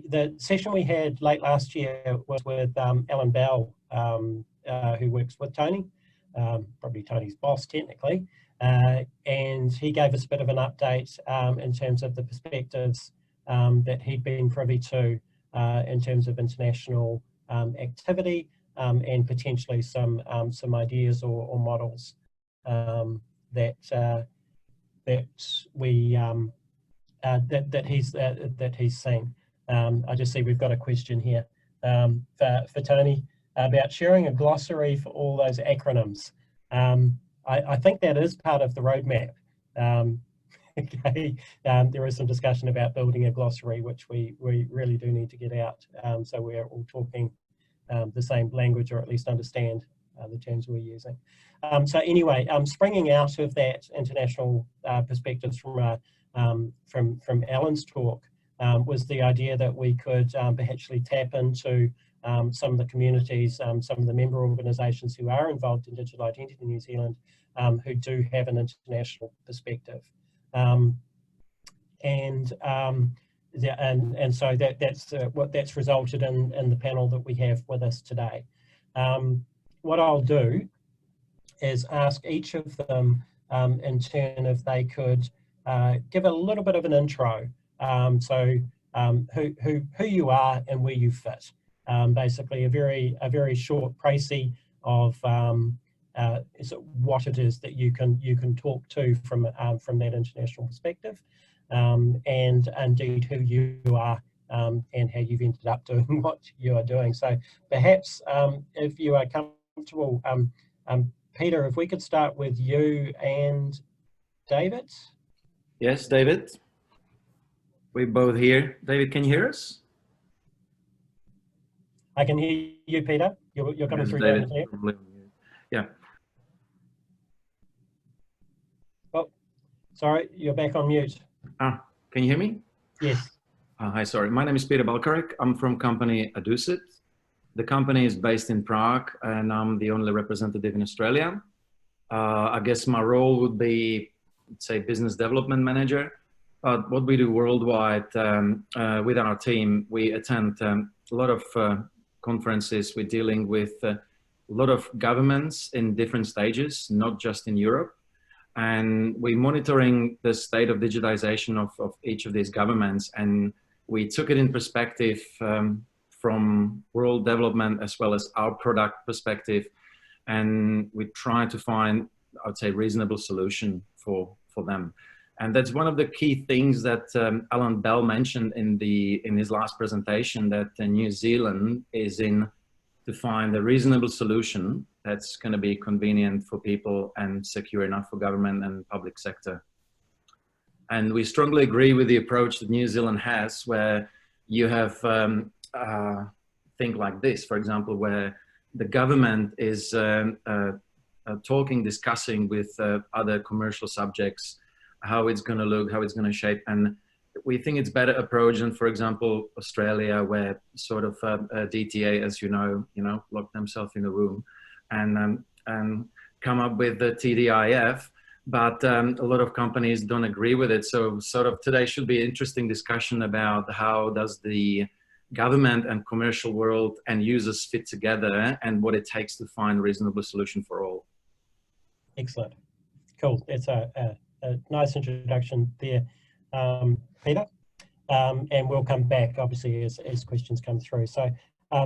the session we had late last year was with Alan Bell, who works with Tony, probably Tony's boss technically, and he gave us a bit of an update in terms of the perspectives that he'd been privy to in terms of international activity and potentially some ideas or models that he's seen. I just see we've got a question here for Tony about sharing a glossary for all those acronyms. I think that is part of the roadmap. Okay, there is some discussion about building a glossary, which we really do need to get out, so we're all talking the same language, or at least understand the terms we're using. So anyway, springing out of that international perspectives from Alan's talk was the idea that we could perhaps tap into some of the communities, some of the member organisations who are involved in digital identity in New Zealand, who do have an international perspective. And so that's resulted in the panel that we have with us today. What I'll do is ask each of them in turn if they could give a little bit of an intro. Who you are and where you fit. Basically, a very short précis of what it is that you can talk to from that international perspective, and indeed who you are and how you've ended up doing what you are doing. So perhaps if you are comfortable, Peter, if we could start with you and David. Yes, David. We both here. David, can you hear us? I can hear you, Peter. You're coming through. David. Yeah. Oh, sorry, you're back on mute. Ah, can you hear me? Yes. Hi, sorry. My name is Petr Balcarek. I'm from company ADUCID. The company is based in Prague, and I'm the only representative in Australia. I guess my role would be, say, business development manager. What we do worldwide with our team, we attend a lot of conferences. We're dealing with a lot of governments in different stages, not just in Europe. And we're monitoring the state of digitization of each of these governments. And we took it in perspective from world development as well as our product perspective. And we try to find, I would say, reasonable solution for them. And that's one of the key things that Alan Bell mentioned in his last presentation, that New Zealand is in to find a reasonable solution that's going to be convenient for people and secure enough for government and public sector. And we strongly agree with the approach that New Zealand has, where you have things like this, for example, where the government is discussing with other commercial subjects how it's going to look, how it's going to shape. And we think it's better approach than, for example, Australia, where sort of DTA, as you know, locked themselves in a room and come up with the TDIF. But a lot of companies don't agree with it. So sort of today should be an interesting discussion about how does the government and commercial world and users fit together and what it takes to find a reasonable solution for all. Excellent. Cool. It's a nice introduction there, Peter. And we'll come back, obviously, as questions come through. So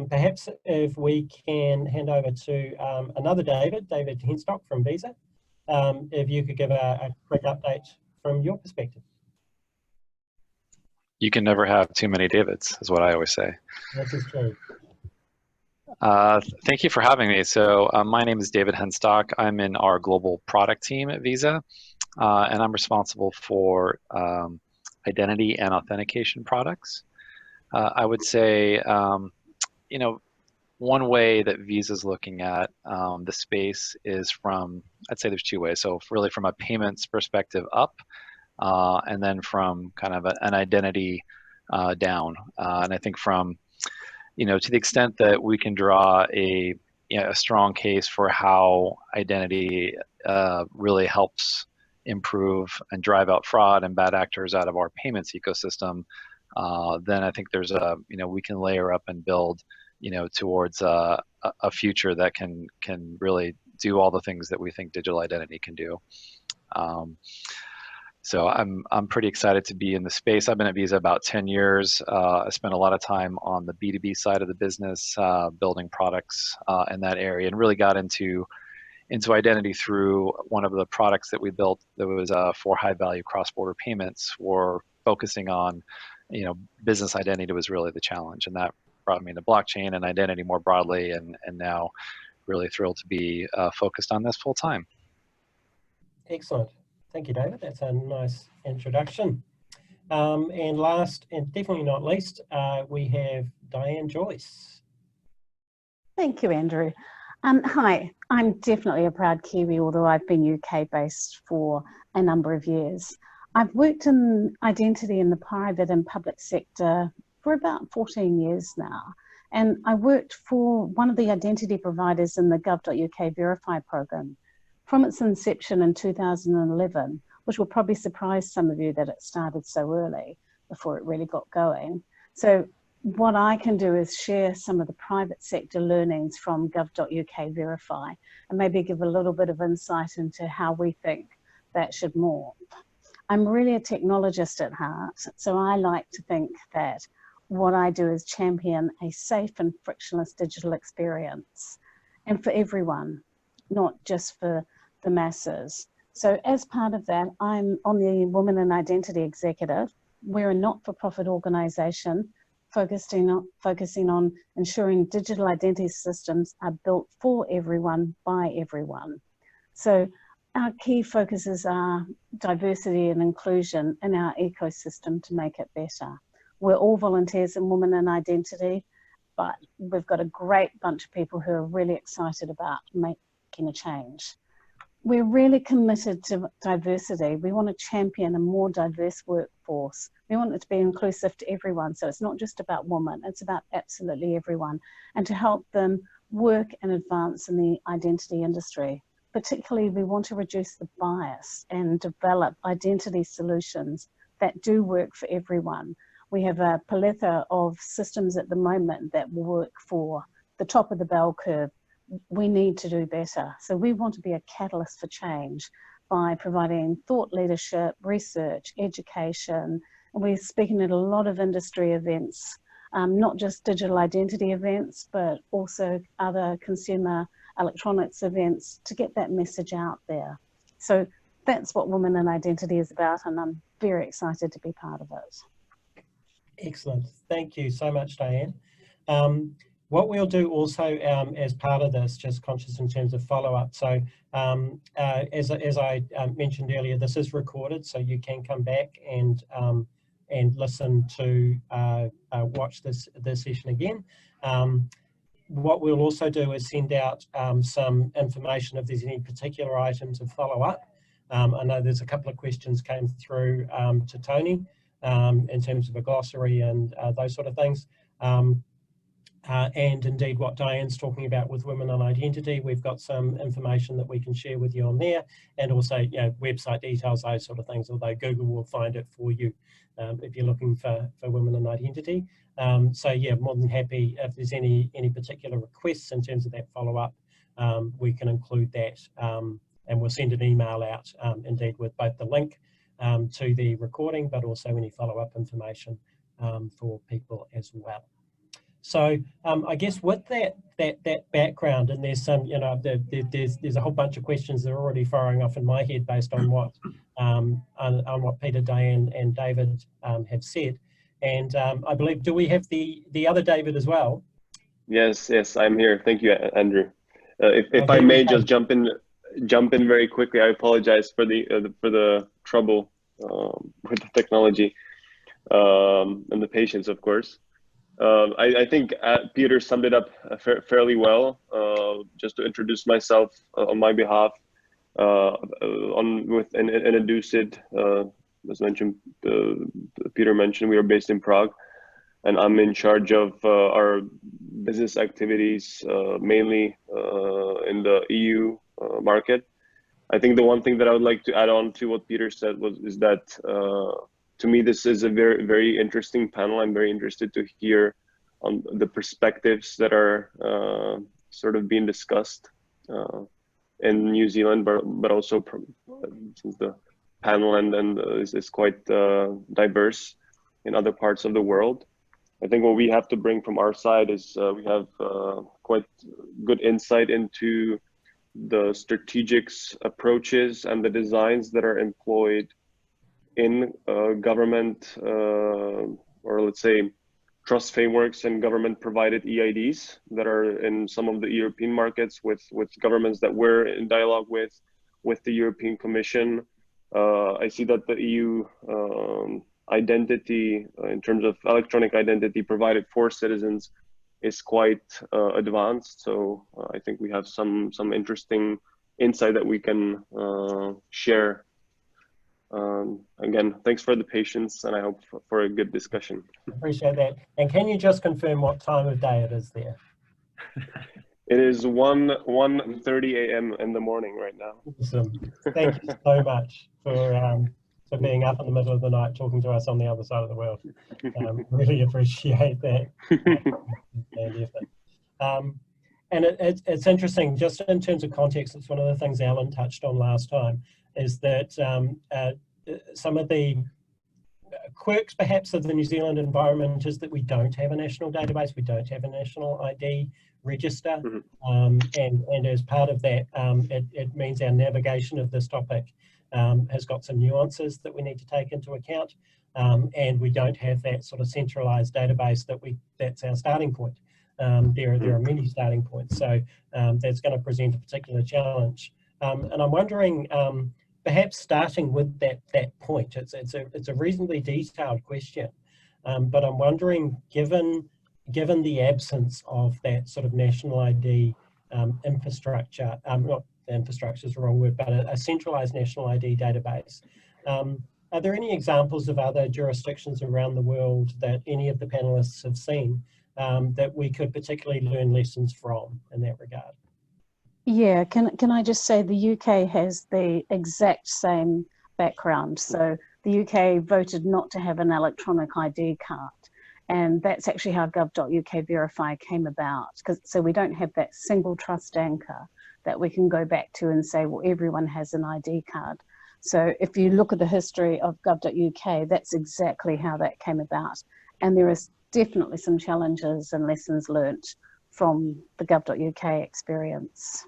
perhaps if we can hand over to another David Henstock from Visa, if you could give a quick update from your perspective. You can never have too many Davids, is what I always say. That is true. Thank you for having me. So my name is David Henstock. I'm in our global product team at Visa, and I'm responsible for identity and authentication products. I would say, one way that Visa is looking at the space is from, I'd say there's two ways. So really from a payments perspective up, and then from kind of an identity down. And I think from, to the extent that we can draw a strong case for how identity really helps improve and drive out fraud and bad actors out of our payments ecosystem, then I think there's a, we can layer up and build, towards a future that can really do all the things that we think digital identity can do. So I'm pretty excited to be in the space. I've been at Visa about 10 years. I spent a lot of time on the B2B side of the business, building products in that area, and really got into identity through one of the products that we built that was for high value cross-border payments. We're focusing on, business identity was really the challenge, and that brought me into blockchain and identity more broadly, and now really thrilled to be focused on this full time. Excellent. Thank you, David. That's a nice introduction. And last, and definitely not least, we have Diane Joyce. Thank you, Andrew. Hi, I'm definitely a proud Kiwi, although I've been UK-based for a number of years. I've worked in identity in the private and public sector for about 14 years now. And I worked for one of the identity providers in the gov.uk Verify program from its inception in 2011, which will probably surprise some of you that it started so early before it really got going. So what I can do is share some of the private sector learnings from gov.uk Verify and maybe give a little bit of insight into how we think that should morph. I'm really a technologist at heart, so I like to think that what I do is champion a safe and frictionless digital experience, and for everyone, not just for the masses. So as part of that, I'm on the Women in Identity Executive. We're a not-for-profit organisation focusing on ensuring digital identity systems are built for everyone, by everyone. So our key focuses are diversity and inclusion in our ecosystem to make it better. We're all volunteers in Women in Identity, but we've got a great bunch of people who are really excited about making a change. We're really committed to diversity. We want to champion a more diverse workforce. We want it to be inclusive to everyone. So it's not just about women, it's about absolutely everyone, and to help them work and advance in the identity industry. Particularly, we want to reduce the bias and develop identity solutions that do work for everyone. We have a plethora of systems at the moment that work for the top of the bell curve. We need to do better. So we want to be a catalyst for change by providing thought leadership, research, education. And we're speaking at a lot of industry events, not just digital identity events, but also other consumer electronics events to get that message out there. So that's what Women in Identity is about, and I'm very excited to be part of it. Excellent. Thank you so much, Diane. What we'll do also as part of this, just conscious in terms of follow-up. So as I mentioned earlier, this is recorded, so you can come back and listen to watch this session again. What we'll also do is send out some information if there's any particular items of follow-up. I know there's a couple of questions came through to Tony in terms of a glossary and those sort of things. And indeed what Diane's talking about with Women in Identity, we've got some information that we can share with you on there, and also website details, those sort of things, although Google will find it for you if you're looking for Women in Identity. So yeah, more than happy if there's any particular requests in terms of that follow-up, we can include that, and we'll send an email out indeed with both the link to the recording, but also any follow-up information for people as well. So I guess with that background, and there's some, there's a whole bunch of questions that are already firing off in my head based on what Peter, Diane, and David have said. And I believe, do we have the other David as well? Yes, I'm here. Thank you, Andrew. If I may just jump in very quickly, I apologize for the trouble with the technology and the patience, of course. I think Peter summed it up fairly well. Just to introduce myself on my behalf, in ADUCID, as mentioned, Peter mentioned, we are based in Prague, and I'm in charge of our business activities, mainly in the EU market. I think the one thing that I would like to add on to what Peter said is that to me, this is a very, very interesting panel. I'm very interested to hear on the perspectives that are sort of being discussed in New Zealand, but also since the panel and is quite diverse in other parts of the world. I think what we have to bring from our side is we have quite good insight into the strategics approaches and the designs that are employed in government or let's say trust frameworks and government provided EIDs that are in some of the European markets with governments that we're in dialogue with the European Commission. I see that the EU identity in terms of electronic identity provided for citizens is quite advanced. So I think we have some interesting insight that we can share. Again, thanks for the patience, and I hope for a good discussion. Appreciate that. And can you just confirm what time of day it is there? It is 1:30 a.m. in the morning right now. Awesome. Thank you so much for being up in the middle of the night talking to us on the other side of the world. Really appreciate that. And it's interesting, just in terms of context, it's one of the things Alan touched on last time, is that some of the quirks perhaps of the New Zealand environment is that we don't have a national database, we don't have a national ID register, and as part of that, it means our navigation of this topic has got some nuances that we need to take into account, and we don't have that sort of centralized database that's our starting point. There are many starting points, so that's going to present a particular challenge. And I'm wondering, perhaps starting with that point, it's a reasonably detailed question, but I'm wondering, given the absence of that sort of national ID infrastructure, not infrastructure is the wrong word, but a centralized national ID database, are there any examples of other jurisdictions around the world that any of the panelists have seen that we could particularly learn lessons from in that regard? Yeah, can I just say the UK has the exact same background. So the UK voted not to have an electronic ID card, and that's actually how gov.uk Verify came about. So we don't have that single trust anchor that we can go back to and say, well, everyone has an ID card. So if you look at the history of gov.uk, that's exactly how that came about. And there is definitely some challenges and lessons learnt from the gov.uk experience.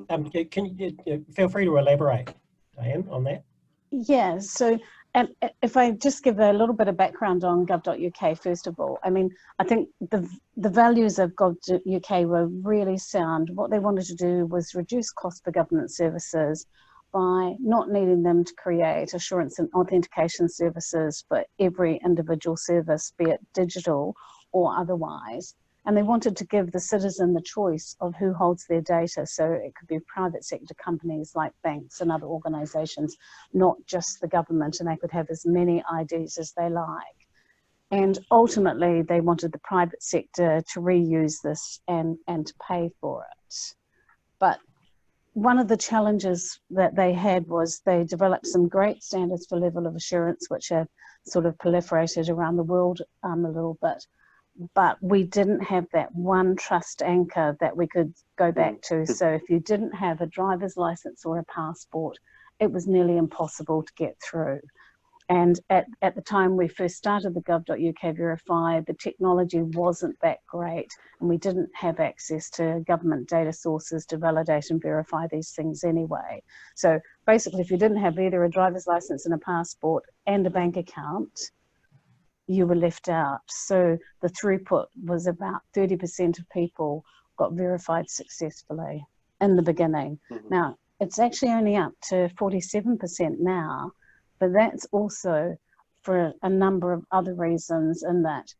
Can you feel free to elaborate, Diane, on that? Yeah, so if I just give a little bit of background on gov.uk, first of all, I mean, I think the values of gov.uk were really sound. What they wanted to do was reduce cost for government services by not needing them to create assurance and authentication services for every individual service, be it digital or otherwise. And they wanted to give the citizen the choice of who holds their data. So it could be private sector companies like banks and other organisations, not just the government, and they could have as many IDs as they like. And ultimately, they wanted the private sector to reuse this and to pay for it. But one of the challenges that they had was they developed some great standards for level of assurance, which have sort of proliferated around the world a little bit. But we didn't have that one trust anchor that we could go back to. So if you didn't have a driver's license or a passport, it was nearly impossible to get through. And at the time we first started the gov.uk Verify, the technology wasn't that great, and we didn't have access to government data sources to validate and verify these things anyway. So basically, if you didn't have either a driver's license and a passport and a bank account, you were left out. So the throughput was about 30% of people got verified successfully in the beginning. Now, it's actually only up to 47% now, but that's also for a number of other reasons, in that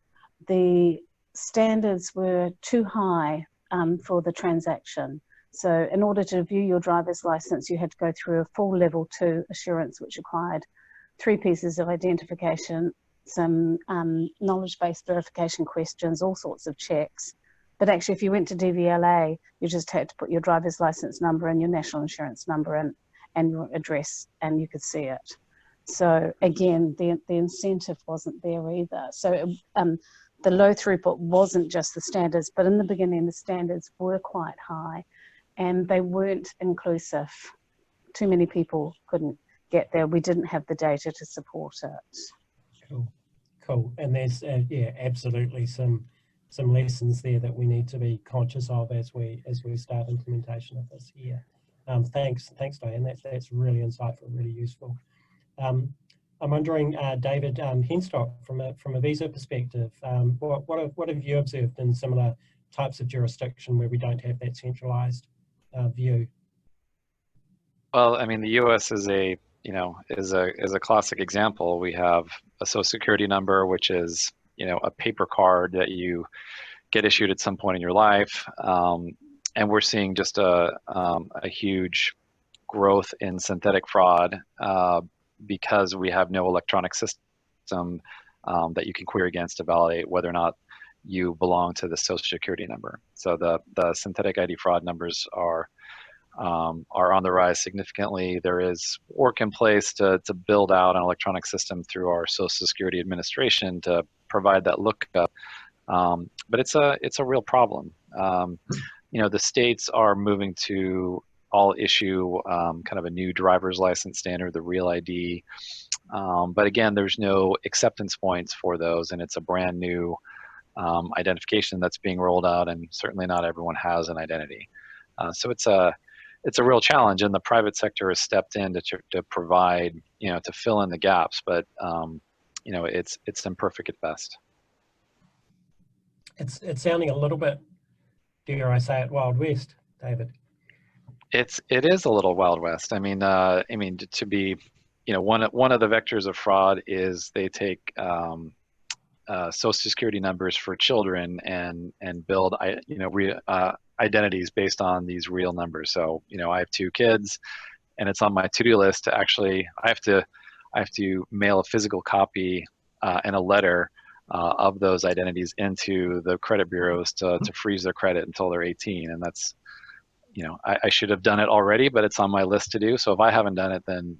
the standards were too high for the transaction. So in order to view your driver's license, you had to go through a full level 2 assurance, which required 3 pieces of identification, some knowledge-based verification questions, all sorts of checks. But actually, if you went to DVLA, you just had to put your driver's license number and your national insurance number in and your address, and you could see it. So again, the incentive wasn't there either. So the low throughput wasn't just the standards, but in the beginning, the standards were quite high and they weren't inclusive. Too many people couldn't get there. We didn't have the data to support it. Cool, cool. And there's, yeah, absolutely some lessons there that we need to be conscious of as we start implementation of this here. Thanks, Diane. That's really insightful, really useful. I'm wondering, David, Henstock, from a visa perspective, what have you observed in similar types of jurisdiction where we don't have that centralized view? Well, I mean, the U.S. is a classic example. We have a Social Security number, which is a paper card that you get issued at some point in your life, and we're seeing just a huge growth in synthetic fraud because we have no electronic system that you can query against to validate whether or not you belong to the Social Security number. So the synthetic ID fraud numbers are on the rise significantly. There is work in place to build out an electronic system through our Social Security Administration to provide that lookup, but it's a real problem. The states are moving to all issue kind of a new driver's license standard, the Real ID, but again, there's no acceptance points for those, and it's a brand new identification that's being rolled out, and certainly not everyone has an identity. So it's a real challenge, and the private sector has stepped in to provide, to fill in the gaps, but it's imperfect at best. It's sounding a little bit, dare I say it, Wild West, David. It is a little Wild West. I mean, to be, one of the vectors of fraud is they take Social Security numbers for children and build identities based on these real numbers. So I have 2 kids, and it's on my to-do list to actually I have to mail a physical copy and a letter of those identities into the credit bureaus to freeze their credit until they're 18, and that's I should have done it already, but it's on my list to do. So if I haven't done it, then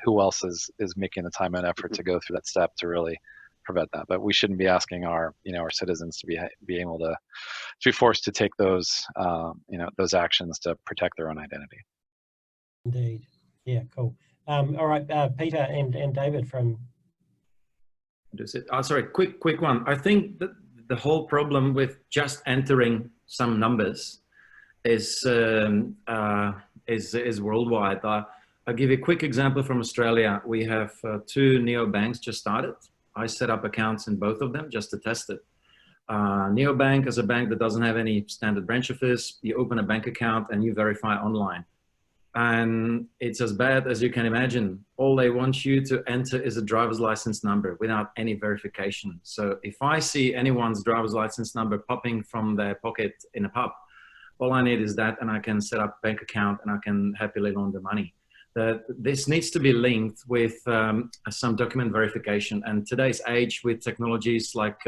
who else is making the time and effort to go through that step to really prevent that? But we shouldn't be asking our our citizens to be able to be forced to take those those actions to protect their own identity. Indeed, yeah, cool. All right, Peter and David from. Sorry, quick one. I think that the whole problem with just entering some numbers is worldwide. I'll give you a quick example from Australia. We have 2 neobanks just started. I set up accounts in both of them just to test it. Neobank is a bank that doesn't have any standard branch office. You open a bank account and you verify online. And it's as bad as you can imagine. All they want you to enter is a driver's license number without any verification. So if I see anyone's driver's license number popping from their pocket in a pub, all I need is that, and I can set up a bank account and I can happily launder money. This needs to be linked with some document verification. And today's age with technologies like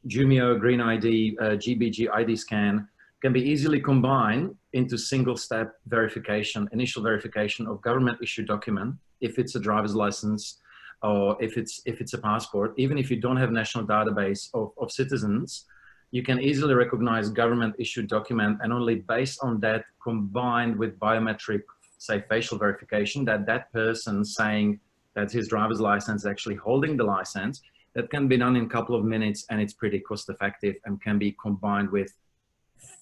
Jumio, Green ID, GBG ID scan can be easily combined into single-step verification, initial verification of government-issued document, if it's a driver's license or if it's a passport. Even if you don't have national database of citizens, you can easily recognize government-issued document, and only based on that, combined with biometric, say, facial verification, that person saying that his driver's license is actually holding the license, that can be done in a couple of minutes, and it's pretty cost-effective and can be combined with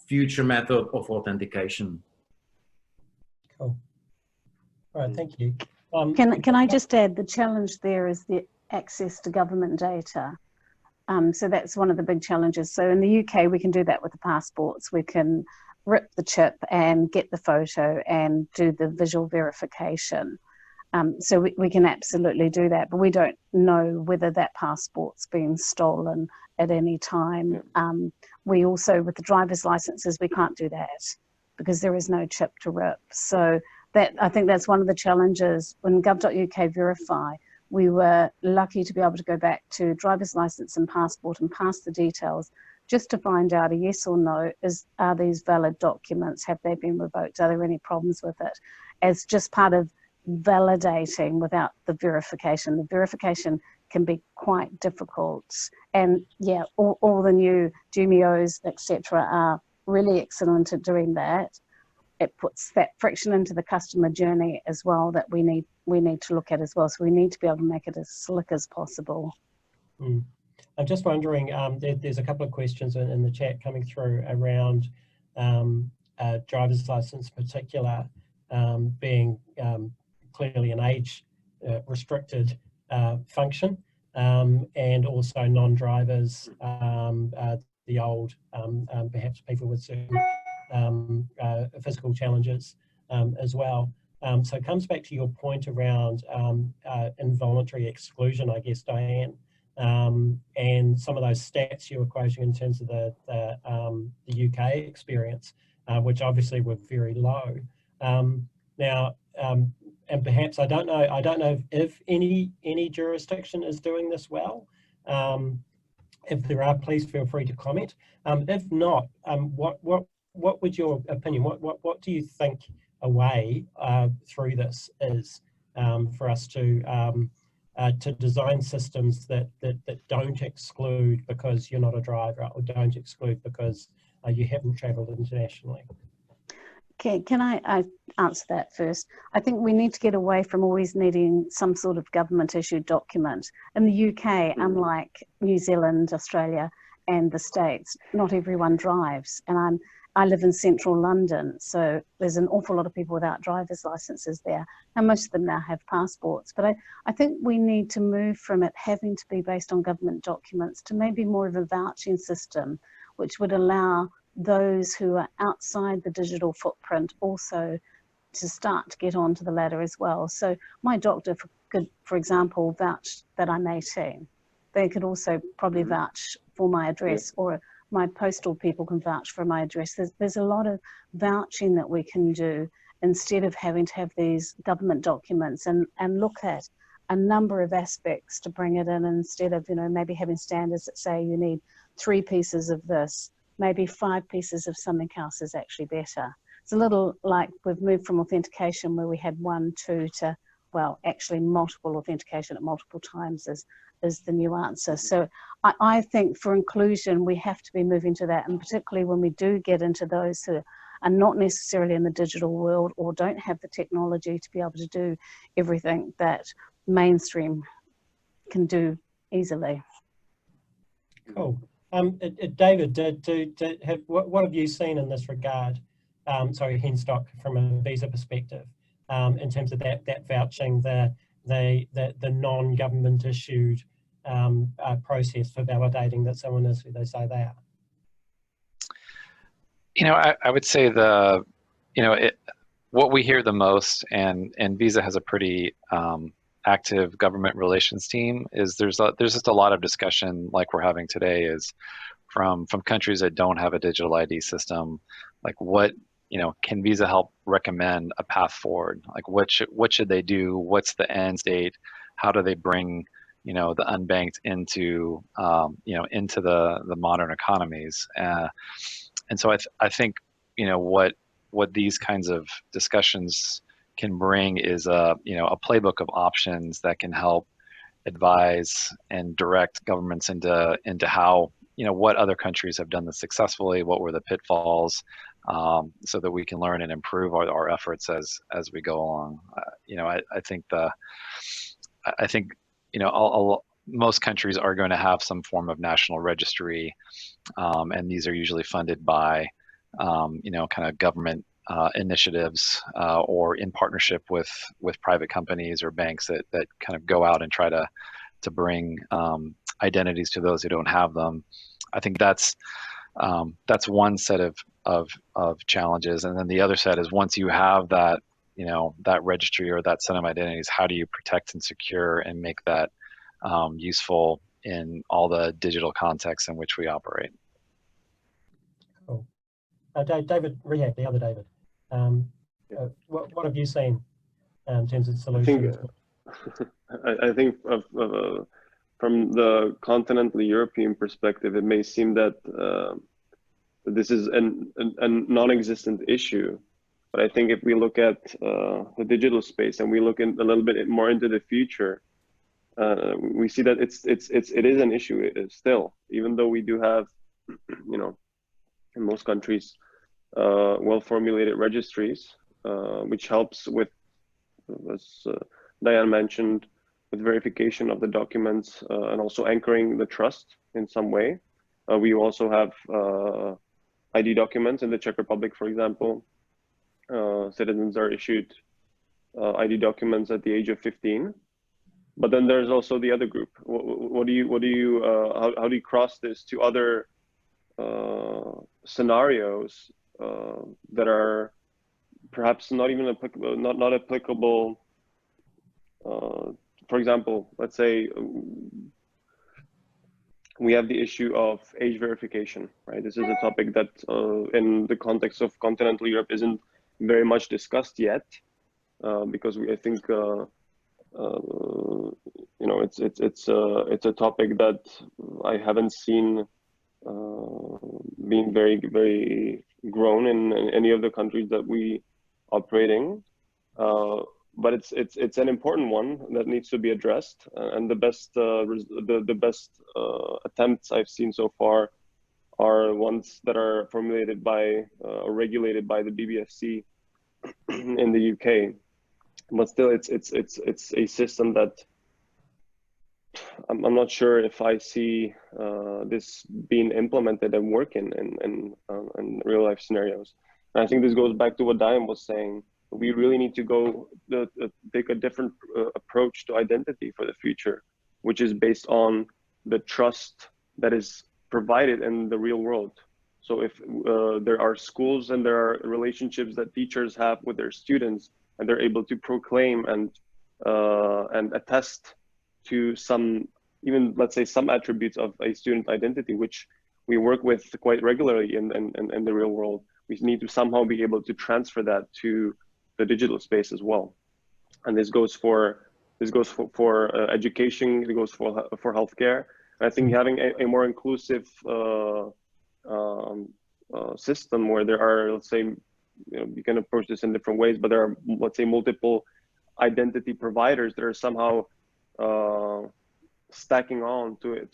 future method of authentication. Cool. All right, thank you. Can I just add, the challenge there is the access to government data. So that's one of the big challenges. So in the UK, we can do that with the passports. We can rip the chip and get the photo and do the visual verification. So we can absolutely do that, but we don't know whether that passport's been stolen at any time. We also, with the driver's licenses, we can't do that because there is no chip to rip. So that, I think that's one of the challenges. When gov.uk Verify, we were lucky to be able to go back to driver's license and passport and pass the details just to find out a yes or no, are these valid documents? Have they been revoked? Are there any problems with it? As just part of validating without the verification. The verification can be quite difficult. And yeah, all the new Jumios, etc., are really excellent at doing that. It puts that friction into the customer journey as well that we need to look at as well. So we need to be able to make it as slick as possible. Mm. I'm just wondering, there's a couple of questions in the chat coming through around driver's license in particular being clearly an age restricted function, and also non-drivers, the old, perhaps people with certain physical challenges as well. So it comes back to your point around involuntary exclusion, I guess, Diane, and some of those stats you were quoting in terms of the UK experience, which obviously were very low. Now, and perhaps I don't know if any jurisdiction is doing this well. If there are, please feel free to comment. If not, what would your opinion? What do you think a way through this is for us to design systems that don't exclude because you're not a driver, or don't exclude because you haven't travelled internationally? Okay, can I answer that first? I think we need to get away from always needing some sort of government issued document. In the UK, unlike New Zealand, Australia, and the States, not everyone drives. And I live in central London, so there's an awful lot of people without driver's licenses there, and most of them now have passports. But I think we need to move from it having to be based on government documents to maybe more of a vouching system, which would allow those who are outside the digital footprint also to start to get onto the ladder as well. So my doctor could, for example, vouch that I'm 18. They could also probably vouch for my address, or my postal people can vouch for my address. There's a lot of vouching that we can do instead of having to have these government documents, and look at a number of aspects to bring it in, instead of, you know, maybe having standards that say you need 3 pieces of this, maybe 5 pieces of something else is actually better. It's a little like we've moved from authentication where we had 1, 2 to, well, actually multiple authentication at multiple times is the new answer. So I think for inclusion, we have to be moving to that, and particularly when we do get into those who are not necessarily in the digital world or don't have the technology to be able to do everything that mainstream can do easily. Cool. David, what have you seen in this regard? Sorry, Henstock, from a visa perspective, in terms of that vouching, the non-government issued process for validating that someone is who they say they are? You know, I would say what we hear the most, and Visa has a pretty active government relations team, is there's just a lot of discussion like we're having today, is from countries that don't have a digital ID system, like what, you know, can Visa help recommend a path forward? Like what should they do? What's the end state? How do they bring, you know, the unbanked into, you know, into the modern economies? And so I think, you know, what these kinds of discussions can bring is you know, a playbook of options that can help advise and direct governments into how, you know, what other countries have done this successfully, what were the pitfalls, so that we can learn and improve our efforts as we go along. You know, I think you know, most countries are going to have some form of national registry, and these are usually funded by you know, kind of government initiatives, or in partnership with private companies or banks that kind of go out and try to bring identities to those who don't have them. I think that's one set of challenges, and then the other set is, once you have that, you know, that registry or that set of identities, how do you protect and secure and make that useful in all the digital contexts in which we operate? Cool. David Rihak, the other David, what have you seen in terms of solutions? I think from the continental European perspective, it may seem that this is a non-existent issue, But I think if we look at the digital space and we look in a little bit more into the future, we see that it is an issue still, even though we do have, you know, in most countries, well-formulated registries, which helps with, as Diane mentioned, with verification of the documents and also anchoring the trust in some way. We also have ID documents in the Czech Republic, for example. Citizens are issued ID documents at the age of 15. But then there's also the other group. How do you cross this to other scenarios that are perhaps not even applicable, not applicable? For example, let's say we have the issue of age verification, right? This is a topic that in the context of continental Europe isn't very much discussed yet, because I think you know, it's a topic that I haven't seen being very grown in any of the countries that we operate in. But it's an important one that needs to be addressed, and the best attempts I've seen so far are ones that are formulated by or regulated by the BBFC in the UK. But still, it's a system that I'm not sure if I see this being implemented and working in real life scenarios. And I think this goes back to what Diane was saying. We really need to take a different approach to identity for the future, which is based on the trust that is provided in the real world. So if there are schools and there are relationships that teachers have with their students, and they're able to proclaim and attest to some, even let's say some attributes of a student identity, which we work with quite regularly in the real world, we need to somehow be able to transfer that to the digital space as well. And this goes for education, it goes for healthcare. And I think having a more inclusive system where there are, let's say, you know, you can approach this in different ways, but there are, let's say, multiple identity providers that are somehow stacking on to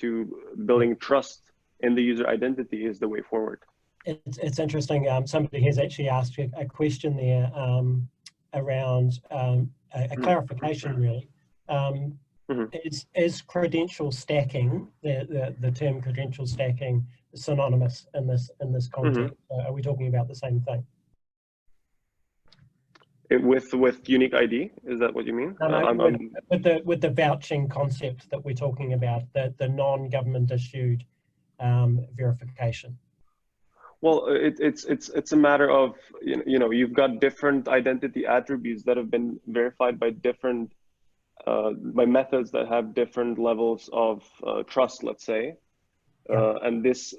building trust in the user identity is the way forward. It's interesting. Somebody has actually asked a question there around a clarification, really. Is credential stacking, the term credential stacking, synonymous in this context? Are we talking about the same thing? With unique ID, is that what you mean? No, with the vouching concept that we're talking about, the non-government issued verification. Well, it's a matter of, you know, you've got different identity attributes that have been verified by different by methods that have different levels of trust, let's say, and this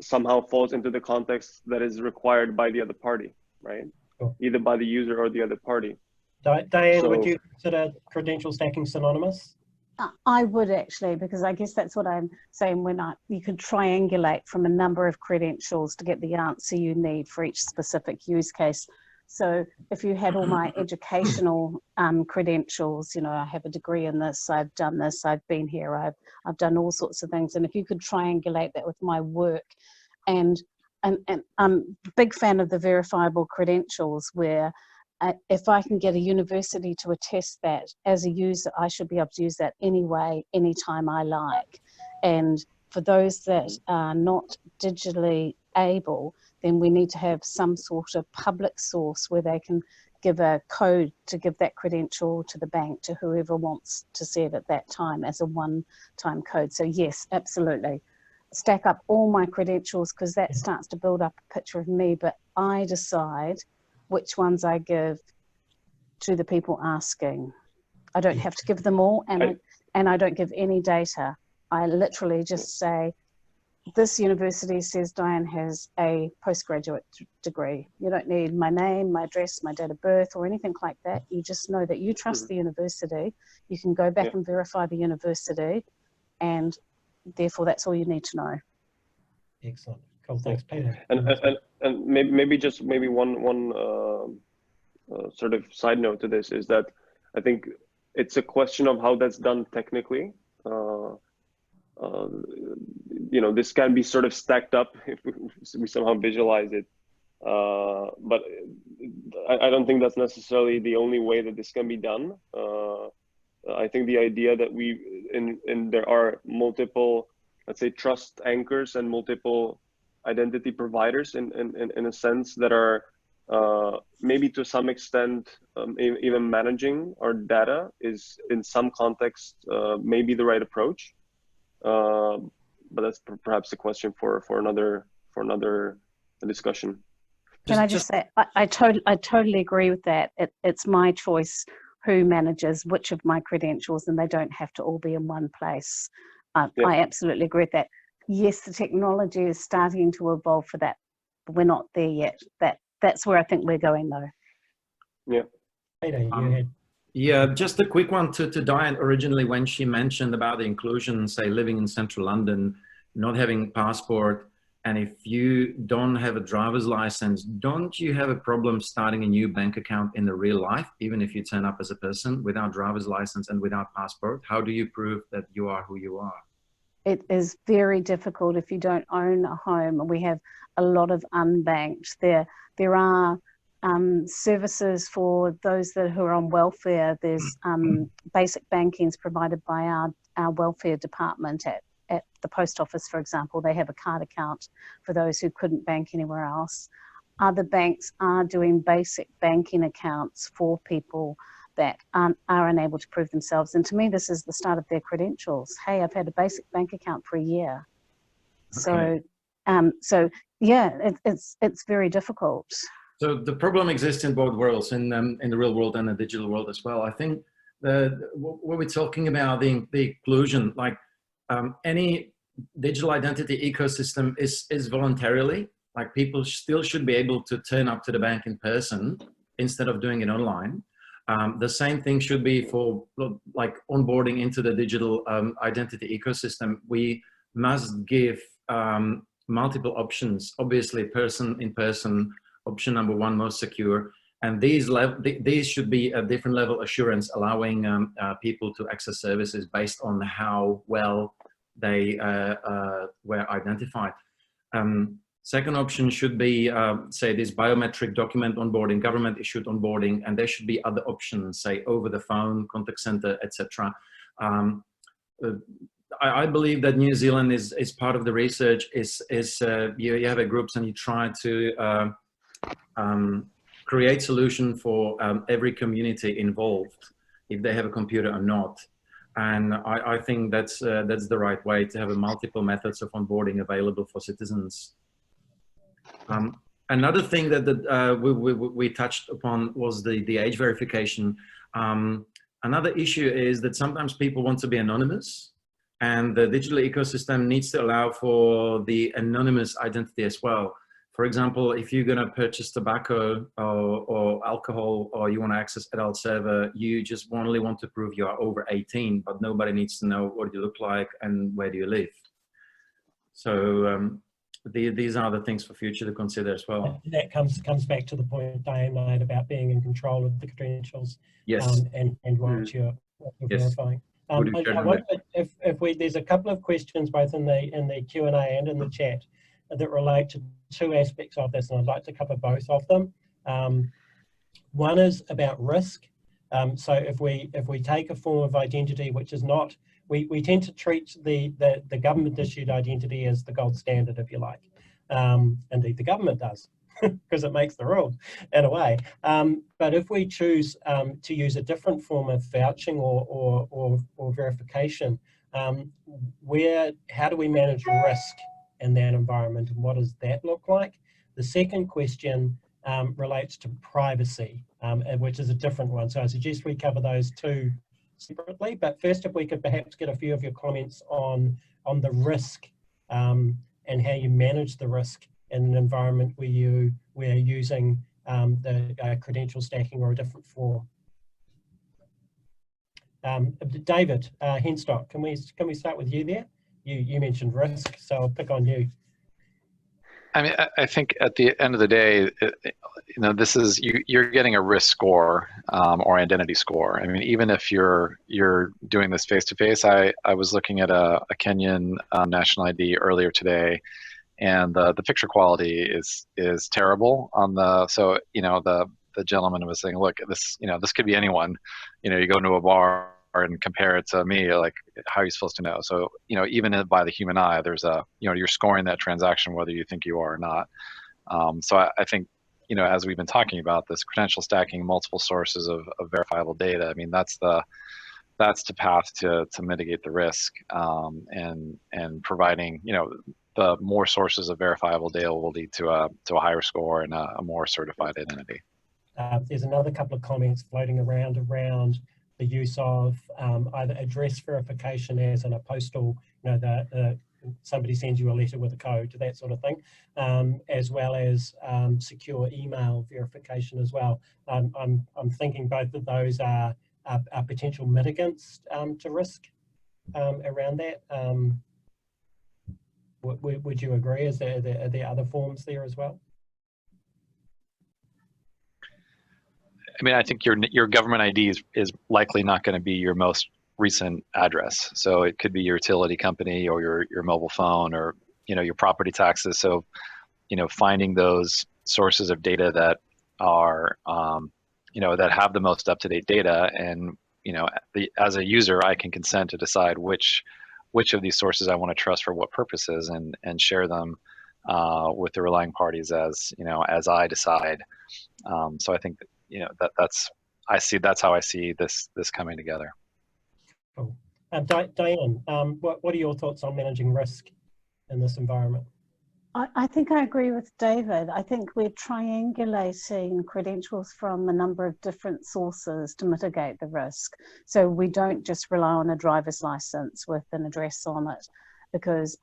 somehow falls into the context that is required by the other party, right? Cool. Either by the user or the other party. Diane, would you consider credential stacking synonymous? I would actually, because I guess that's what I'm saying, you can triangulate from a number of credentials to get the answer you need for each specific use case. So if you had all my educational credentials, you know, I have a degree in this, I've done this, I've been here, I've done all sorts of things. And if you could triangulate that with my work, and I'm a big fan of the verifiable credentials where if I can get a university to attest that as a user, I should be able to use that anyway, anytime I like. And for those that are not digitally able, then we need to have some sort of public source where they can give a code to give that credential to the bank, to whoever wants to see it at that time as a one-time code. So yes, absolutely. Stack up all my credentials, because that starts to build up a picture of me, but I decide which ones I give to the people asking. I don't have to give them all, and I don't give any data. I literally just say, this university says Diane has a postgraduate degree. You don't need my name, my address, my date of birth, or anything like that. You just know that you trust the university. You can go back and verify the university, and therefore that's all you need to know. Excellent. Cool. Thanks, Peter. And maybe one sort of side note to this is that I think it's a question of how that's done technically. You know, this can be sort of stacked up if we somehow visualize it. But I don't think that's necessarily the only way that this can be done. I think the idea that there are multiple, let's say, trust anchors and multiple identity providers in a sense that are maybe to some extent even managing our data is in some context maybe the right approach. But that's perhaps a question for another discussion. Can I just say, I totally agree with that. It's my choice who manages which of my credentials, and they don't have to all be in one place. I absolutely agree with that. Yes, the technology is starting to evolve for that, but we're not there yet. That's where I think we're going, though. Yeah. Yeah, just a quick one to Diane. Originally, when she mentioned about the inclusion, say living in central London, not having passport, and if you don't have a driver's license, don't you have a problem starting a new bank account in the real life, even if you turn up as a person without driver's license and without passport? How do you prove that you are who you are? It is very difficult if you don't own a home. We have a lot of unbanked. There are services for those who are on welfare. There's basic bankings provided by our welfare department at the post office, for example. They have a card account for those who couldn't bank anywhere else. Other banks are doing basic banking accounts for people that are unable to prove themselves. And to me, this is the start of their credentials. Hey, I've had a basic bank account for a year. Okay. So yeah, it's very difficult. So the problem exists in both worlds, in the real world and the digital world as well. I think what we're talking about, the inclusion, like any digital identity ecosystem is voluntarily, like people still should be able to turn up to the bank in person instead of doing it online. The same thing should be for like onboarding into the digital identity ecosystem. We must give multiple options, obviously person in person, option number one, most secure. And these should be a different level assurance, allowing people to access services based on how well they were identified. Second option should be, say, this biometric document onboarding, government issued onboarding, and there should be other options, say, over the phone, contact center, etc. I believe that New Zealand is part of the research. You have a groups and you try to create solution for every community involved, if they have a computer or not. And I think that's the right way to have multiple methods of onboarding available for citizens. Another thing that we touched upon was the age verification. Another issue is that sometimes people want to be anonymous, and the digital ecosystem needs to allow for the anonymous identity as well. For example, if you're going to purchase tobacco or alcohol, or you want to access adult server, you just only want to prove you are over 18, but nobody needs to know what you look like and where do you live. So these are the things for future to consider as well. That comes back to the point Diane made about being in control of the credentials. Yes. And what you're yes. verifying. I wonder if there's a couple of questions both in the Q&A and in the chat that relate to two aspects of this, and I'd like to cover both of them. One is about risk. So if we take a form of identity which is not, we tend to treat the government issued identity as the gold standard, if you like. Indeed, the government does, because it makes the rules in a way. But if we choose to use a different form of vouching or verification, how do we manage risk in that environment, and what does that look like? The second question relates to privacy, which is a different one. So I suggest we cover those two separately. But first, if we could perhaps get a few of your comments on the risk and how you manage the risk in an environment where we're using the credential stacking or a different form. David, Henstock, can we start with you there? You mentioned risk, so I'll pick on you. I mean, I think at the end of the day, you know, this is you're getting a risk score or identity score. I mean, even if you're doing this face to face, I was looking at a Kenyan national ID earlier today, and the picture quality is terrible on the. So you know, the gentleman was saying, look, this, you know, this could be anyone. You know, you go into a bar and compare it to me, like, how are you supposed to know? So you know, even by the human eye, there's a, you know, you're scoring that transaction whether you think you are or not. So I think, you know, as we've been talking about this credential stacking, multiple sources of verifiable data, I mean, that's the path to mitigate the risk, and providing, you know, the more sources of verifiable data will lead to a higher score and a more certified identity. There's another couple of comments floating around the use of either address verification as in a postal, you know, somebody sends you a letter with a code, that sort of thing, as well as secure email verification as well. I'm thinking both of those are potential mitigants to risk around that. Would you agree? Are there other forms there as well? I mean, I think your government ID is likely not going to be your most recent address. So it could be your utility company or your mobile phone, or, you know, your property taxes. So, you know, finding those sources of data that are, you know, that have the most up-to-date data, and, you know, as a user, I can consent to decide which of these sources I want to trust for what purposes, and share them with the relying parties as, you know, as I decide. So I think, you know, that's how I see this coming together. Cool. Diane, what are your thoughts on managing risk in this environment? I think I agree with David. I think we're triangulating credentials from a number of different sources to mitigate the risk. So we don't just rely on a driver's license with an address on it, because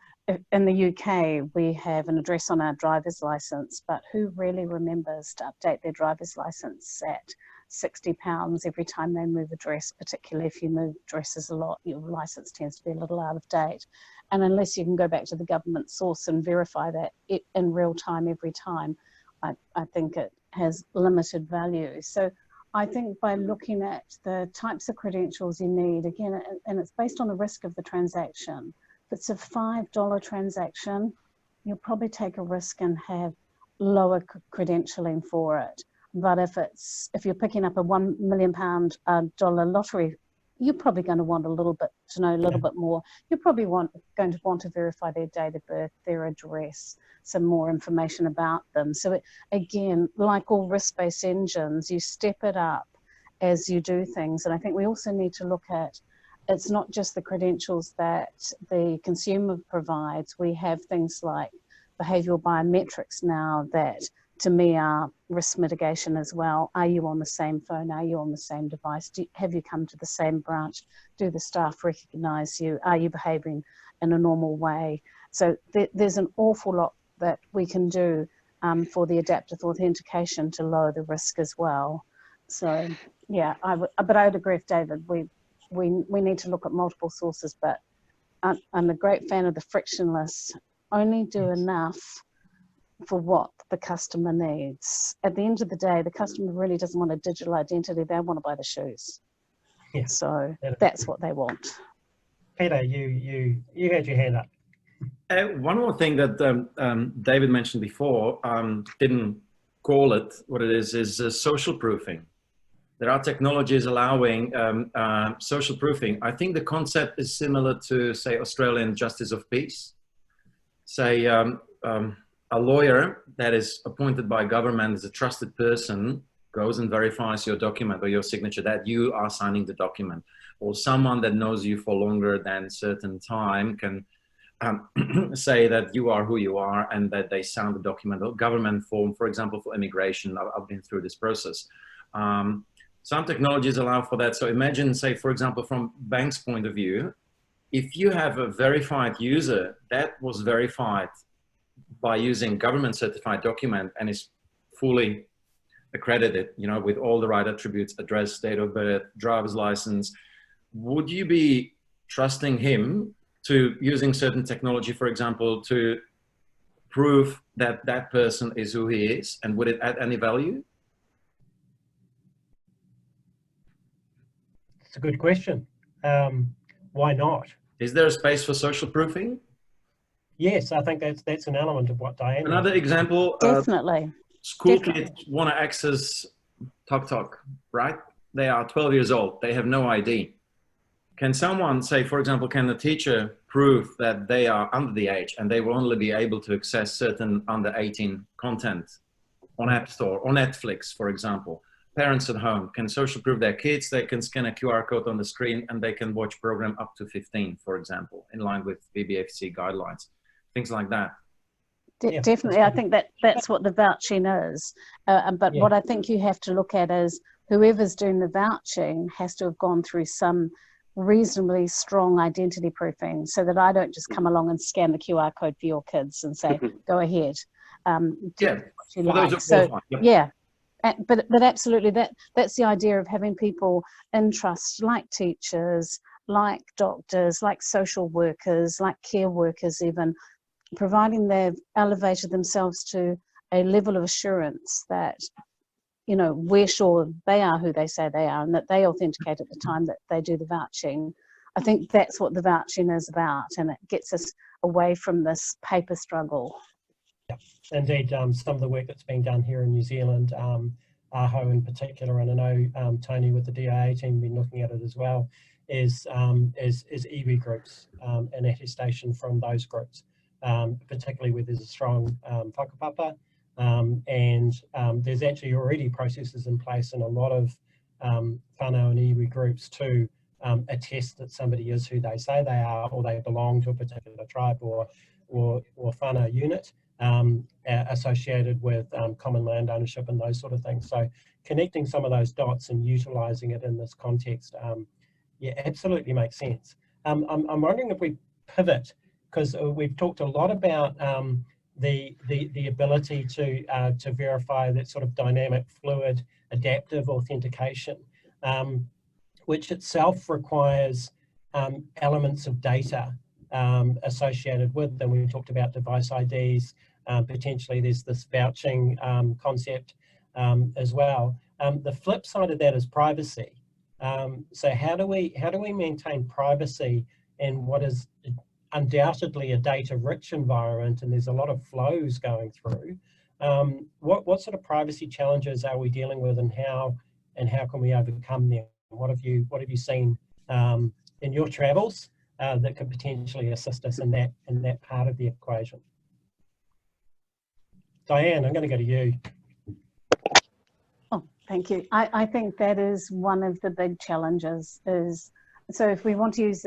in the UK, we have an address on our driver's license, but who really remembers to update their driver's license at £60 every time they move address, particularly if you move addresses a lot, your license tends to be a little out of date. And unless you can go back to the government source and verify that in real time every time, I think it has limited value. So I think by looking at the types of credentials you need, again, and it's based on the risk of the transaction. If it's a $5 transaction, you'll probably take a risk and have lower credentialing for it. But if you're picking up a £1 million lottery, you're probably going to want a little bit to know a little bit more. You're probably going to want to verify their date of birth, their address, some more information about them. So again, like all risk-based engines, you step it up as you do things. And I think we also need to look at, it's not just the credentials that the consumer provides. We have things like behavioral biometrics now that, to me, are risk mitigation as well. Are you on the same phone? Are you on the same device? Have you come to the same branch? Do the staff recognize you? Are you behaving in a normal way? So there's an awful lot that we can do for the adaptive authentication to lower the risk as well. So yeah, but I would agree with David. We need to look at multiple sources, but I'm a great fan of the frictionless. Only do enough for what the customer needs. At the end of the day, the customer really doesn't want a digital identity. They want to buy the shoes. Yeah. So that's what they want. Peter, you had your hand up. One more thing that David mentioned before, didn't call it what it is social proofing. There are technologies allowing social proofing. I think the concept is similar to, say, Australian Justice of Peace. Say, a lawyer that is appointed by government as a trusted person goes and verifies your document or your signature that you are signing the document, or someone that knows you for longer than a certain time can say that you are who you are and that they signed the document or government form, for example, for immigration. I've been through this process. Some technologies allow for that. So imagine, say, for example, from bank's point of view, if you have a verified user that was verified by using government certified document and is fully accredited, you know, with all the right attributes, address, date of birth, driver's license, would you be trusting him to using certain technology, for example, to prove that that person is who he is? And would it add any value? It's a good question. Why not? Is there a space for social proofing? Yes, I think that's an element of what Diane. Another example. Definitely. School kids want to access TokTok, right? They are 12 years old. They have no ID. Can someone say, for example, can the teacher prove that they are under the age and they will only be able to access certain under 18 content on App Store or Netflix, for example? Parents at home can social proof their kids. They can scan a QR code on the screen and they can watch program up to 15, for example, in line with BBFC guidelines, things like that. Definitely. I think that's what the vouching is. But what I think you have to look at is whoever's doing the vouching has to have gone through some reasonably strong identity proofing, so that I don't just come along and scan the QR code for your kids and say, go ahead. But absolutely, that's the idea of having people in trust, like teachers, like doctors, like social workers, like care workers, even providing they've elevated themselves to a level of assurance that, you know, we're sure they are who they say they are and that they authenticate at the time that they do the vouching. I think that's what the vouching is about, and it gets us away from this paper struggle. Yeah, indeed. Some of the work that's being done here in New Zealand, AHO in particular, and I know Tony with the DIA team been looking at it as well, is iwi groups and attestation from those groups, particularly where there's a strong whakapapa. And there's actually already processes in place in a lot of whānau and iwi groups to attest that somebody is who they say they are, or they belong to a particular tribe or whānau unit associated with common land ownership and those sort of things. So connecting some of those dots and utilising it in this context, yeah, absolutely makes sense. I'm wondering if we pivot, because we've talked a lot about the ability to verify that sort of dynamic, fluid, adaptive authentication, which itself requires elements of data associated with them. We talked about device IDs, potentially there's this vouching concept as well. The flip side of that is privacy. So how do we maintain privacy in what is undoubtedly a data-rich environment, and there's a lot of flows going through? What sort of privacy challenges are we dealing with, and how can we overcome them? What have you seen in your travels that could potentially assist us in that part of the equation? Diane, I'm going to go to you. Oh, thank you. I think that is one of the big challenges. So if we want to use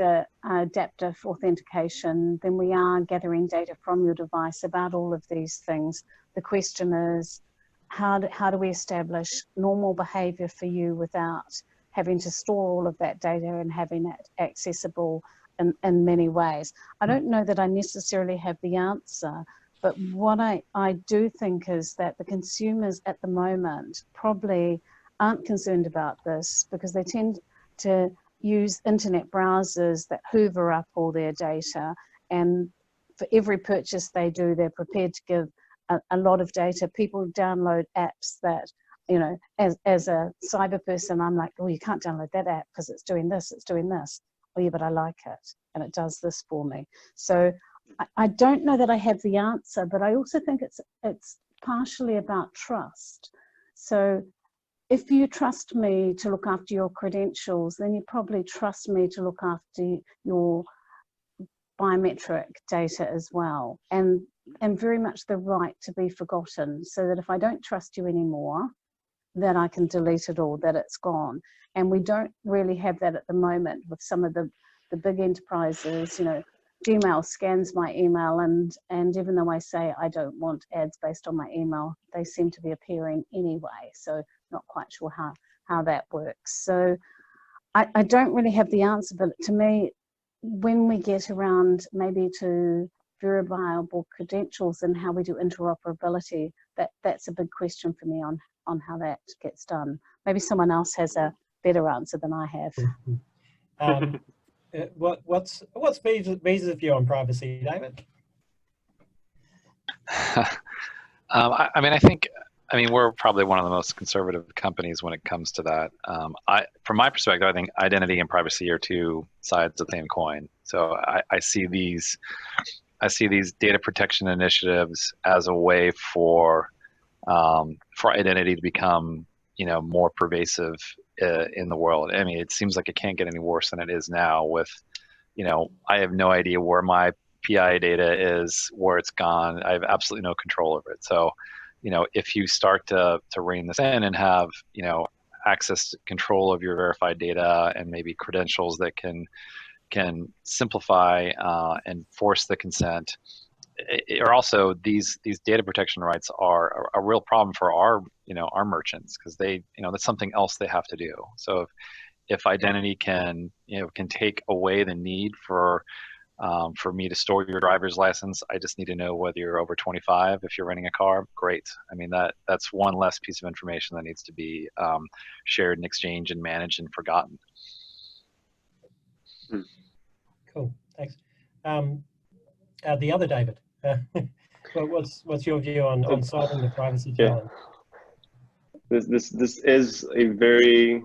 adaptive authentication, then we are gathering data from your device about all of these things. The question is, how do we establish normal behavior for you without having to store all of that data and having it accessible in many ways? I don't know that I necessarily have the answer, but what I do think is that the consumers at the moment probably aren't concerned about this, because they tend to use internet browsers that hoover up all their data, and for every purchase they do, they're prepared to give a lot of data. People download apps that, you know, as a cyber person, I'm like, oh, you can't download that app because it's doing this, it's doing this. Oh yeah, but I like it and it does this for me. So I don't know that I have the answer, but I also think it's partially about trust. So if you trust me to look after your credentials, then you probably trust me to look after your biometric data as well, and very much the right to be forgotten, so that if I don't trust you anymore, that I can delete it all, that it's gone. And we don't really have that at the moment with some of the big enterprises. You know, Gmail scans my email, and even though I say I don't want ads based on my email, they seem to be appearing anyway. So not quite sure how that works. So I don't really have the answer, but to me, when we get around maybe to verifiable credentials and how we do interoperability, that's a big question for me on how that gets done. Maybe someone else has a better answer than I have. What's Visa's view on privacy, David? I mean, I mean, we're probably one of the most conservative companies when it comes to that. From my perspective, I think identity and privacy are two sides of the same coin. So I see these data protection initiatives as a way for identity to become, more pervasive in the world. I mean, it seems like it can't get any worse than it is now with, I have no idea where my PI data is, where it's gone. I have absolutely no control over it. So, if you start to rein this in and have, access to control of your verified data and maybe credentials that can simplify and force the consent, or also these data protection rights are a real problem for our merchants, because they, that's something else they have to do. So if identity can take away the need for me to store your driver's license, I just need to know whether you're over 25. If you're renting a car, great. I mean, that's one less piece of information that needs to be shared and exchanged and managed and forgotten. Cool, thanks. The other David, what's your view on solving the privacy challenge? This is a very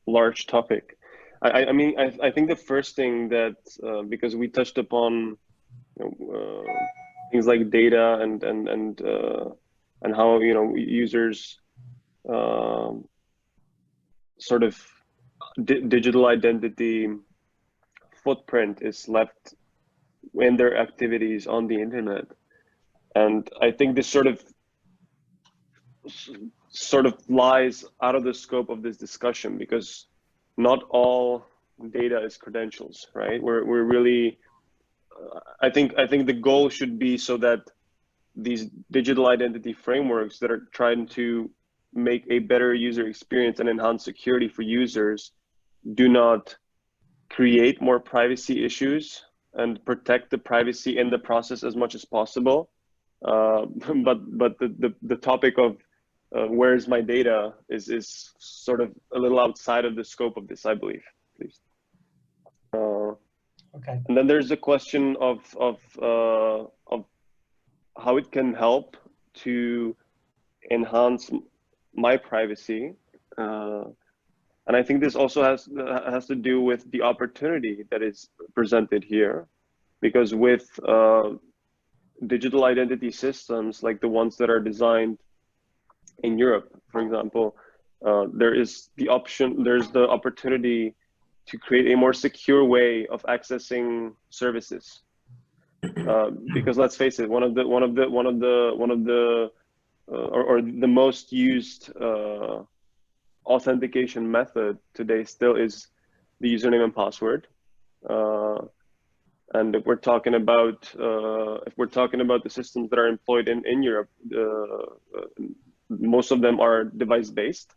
large topic. I mean, I think the first thing that because we touched upon things like data and how users sort of digital identity footprint is left in their activities on the internet, and I think this sort of lies out of the scope of this discussion, because not all data is credentials, right? We're really, I think the goal should be so that these digital identity frameworks that are trying to make a better user experience and enhance security for users do not create more privacy issues and protect the privacy in the process as much as possible. But the topic of where's my data is sort of a little outside of the scope of this, I believe, at least. Okay. And then there's the question of how it can help to enhance my privacy, and I think this also has to do with the opportunity that is presented here, because with digital identity systems like the ones that are designed in Europe, for example, there's the opportunity to create a more secure way of accessing services. Because let's face it, one of the most used authentication method today still is the username and password. And if we're talking about the systems that are employed in Europe, most of them are device-based,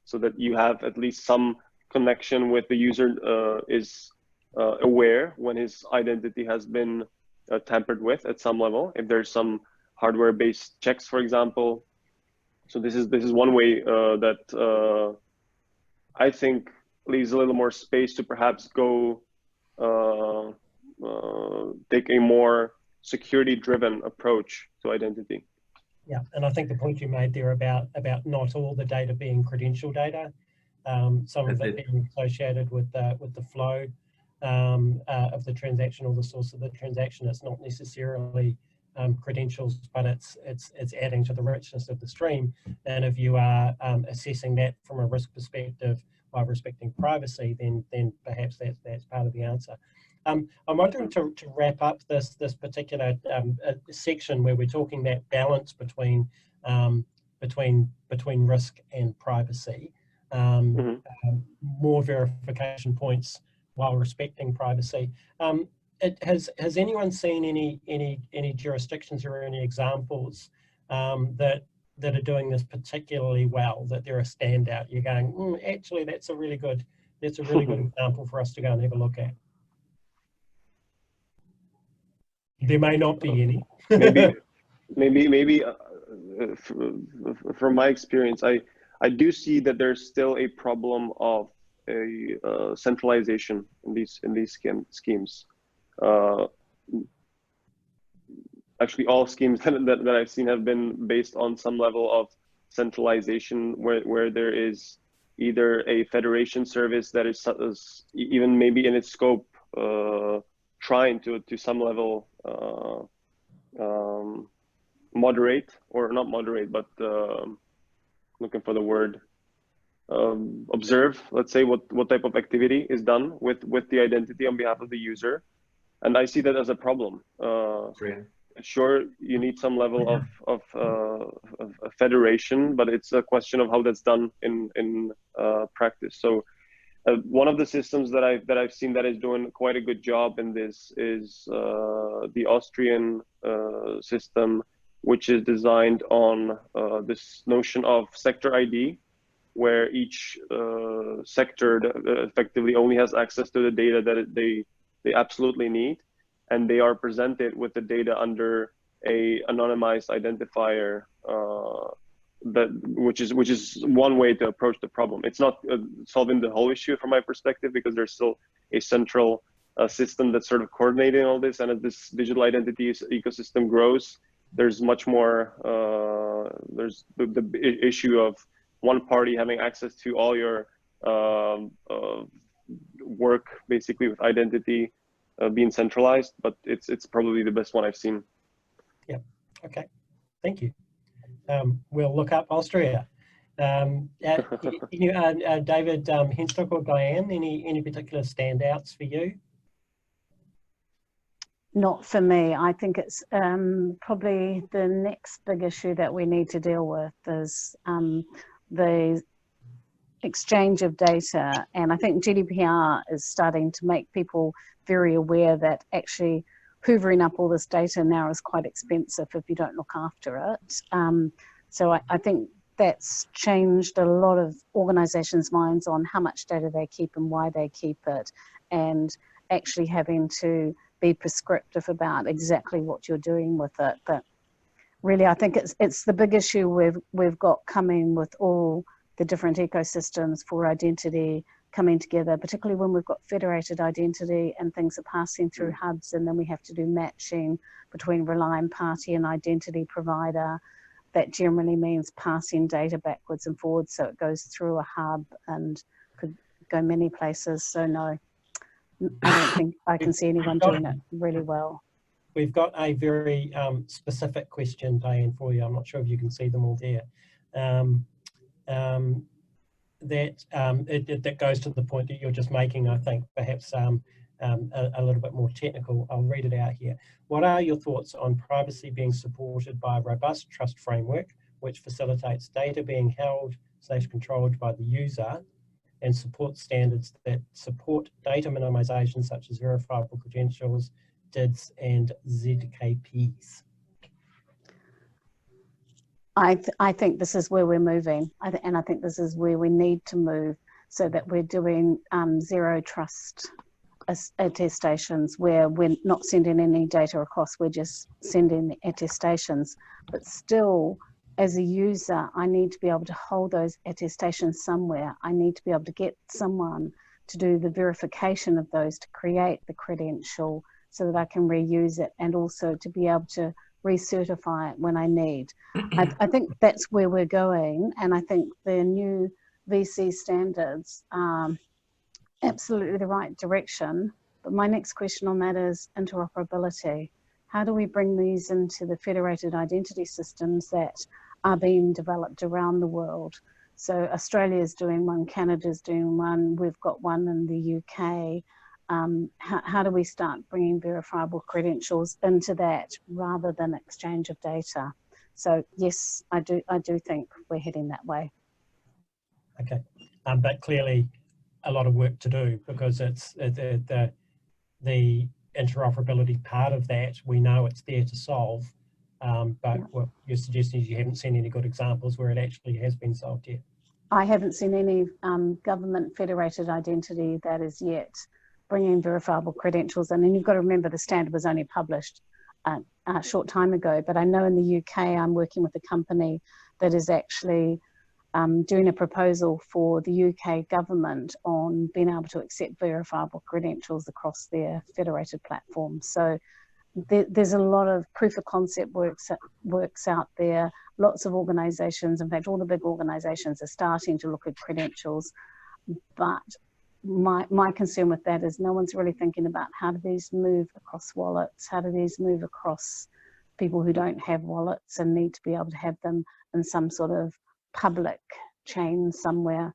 so that you have at least some connection with the user is aware when his identity has been tampered with at some level, if there's some hardware-based checks, for example. So this is one way that I think leaves a little more space to perhaps go take a more security-driven approach to identity. Yeah, and I think the point you made there about not all the data being credential data, some of it being associated with the flow of the transaction or the source of the transaction. It's not necessarily credentials, but it's adding to the richness of the stream. And if you are assessing that from a risk perspective while respecting privacy, then perhaps that's part of the answer. I'm wondering to wrap up this particular section where we're talking that balance between risk and privacy, more verification points while respecting privacy. Has anyone seen any jurisdictions or any examples that are doing this particularly well, that they're a standout? You're going, actually, that's a really good example for us to go and have a look at. There may not be any. maybe from my experience, I do see that there's still a problem of a centralization in these schemes. actually all schemes that I've seen have been based on some level of centralization, where there is either a federation service that is even maybe in its scope trying to some level moderate, or not moderate, but looking for the word, observe, let's say, what type of activity is done with the identity on behalf of the user. And I see that as a problem. Sure, you need some level of federation, but it's a question of how that's done in practice. So one of the systems that I've seen that is doing quite a good job in this is the Austrian system, which is designed on this notion of sector ID, where each sector effectively only has access to the data that they absolutely need, and they are presented with the data under a anonymized identifier, which is one way to approach the problem. It's not solving the whole issue from my perspective, because there's still a central system that's sort of coordinating all this, and as this digital identity ecosystem grows, there's much more, there's the issue of one party having access to all your work, basically, with identity being centralized, but it's probably the best one I've seen. Yeah, okay, thank you. We'll look up Austria. David, Henstock or Diane, any particular standouts for you? Not for me. I think it's probably the next big issue that we need to deal with is the exchange of data. And I think GDPR is starting to make people very aware that actually hoovering up all this data now is quite expensive if you don't look after it. So I think that's changed a lot of organizations' minds on how much data they keep and why they keep it, and actually having to be prescriptive about exactly what you're doing with it. But really, I think it's the big issue we've got coming with all the different ecosystems for identity coming together, particularly when we've got federated identity and things are passing through hubs, and then we have to do matching between relying party and identity provider. That generally means passing data backwards and forwards, so it goes through a hub and could go many places. So no, I don't think I can see anyone doing it really well. We've got a very specific question, Diane, for you. I'm not sure if you can see them all there. That goes to the point that you're just making, I think, perhaps a little bit more technical. I'll read it out here. What are your thoughts on privacy being supported by a robust trust framework, which facilitates data being held/controlled by the user, and support standards that support data minimization, such as verifiable credentials, DINZ, and ZKPs? I think this is where we're moving, and I think this is where we need to move, so that we're doing zero trust attestations, where we're not sending any data across, we're just sending the attestations. But still, as a user, I need to be able to hold those attestations somewhere. I need to be able to get someone to do the verification of those, to create the credential so that I can reuse it, and also to be able to recertify it when I need. I think that's where we're going, and I think the new VC standards are absolutely the right direction. But my next question on that is interoperability. How do we bring these into the federated identity systems that are being developed around the world? So Australia's doing one, Canada's doing one, we've got one in the UK. How do we start bringing verifiable credentials into that rather than exchange of data? So yes, I do think we're heading that way. Okay, but clearly a lot of work to do, because it's the interoperability part of that. We know it's there to solve, but what you're suggesting is you haven't seen any good examples where it actually has been solved yet. I haven't seen any government federated identity that is yet bringing verifiable credentials in. And you've got to remember, the standard was only published a short time ago, but I know in the UK I'm working with a company that is actually doing a proposal for the UK government on being able to accept verifiable credentials across their federated platform. So there's a lot of proof of concept works out there. Lots of organizations, in fact, all the big organizations are starting to look at credentials. But my concern with that is no one's really thinking about how do these move across wallets? How do these move across people who don't have wallets and need to be able to have them in some sort of public chain somewhere?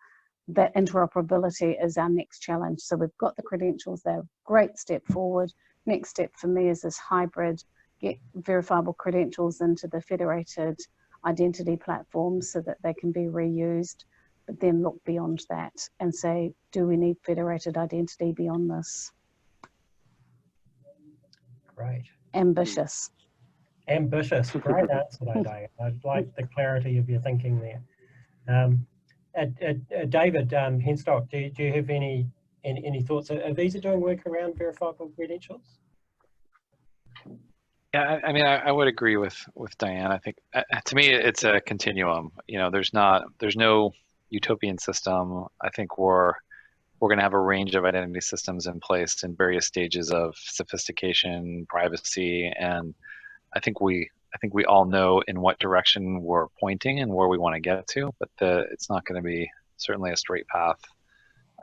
That interoperability is our next challenge. So we've got the credentials, they're a great step forward. Next step for me is this hybrid, get verifiable credentials into the federated identity platforms so that they can be reused, but then look beyond that and say, do we need federated identity beyond this? Great. Ambitious. Ambitious, great answer though, Diane. I like the clarity of your thinking there. David Henstock, do you have any thoughts? Are Visa doing work around verifiable credentials? Yeah, I mean, I would agree with Diane. I think to me it's a continuum. You know, there's no utopian system. I think we're going to have a range of identity systems in place in various stages of sophistication, privacy, and I think we all know in what direction we're pointing and where we want to get to, but it's not going to be certainly a straight path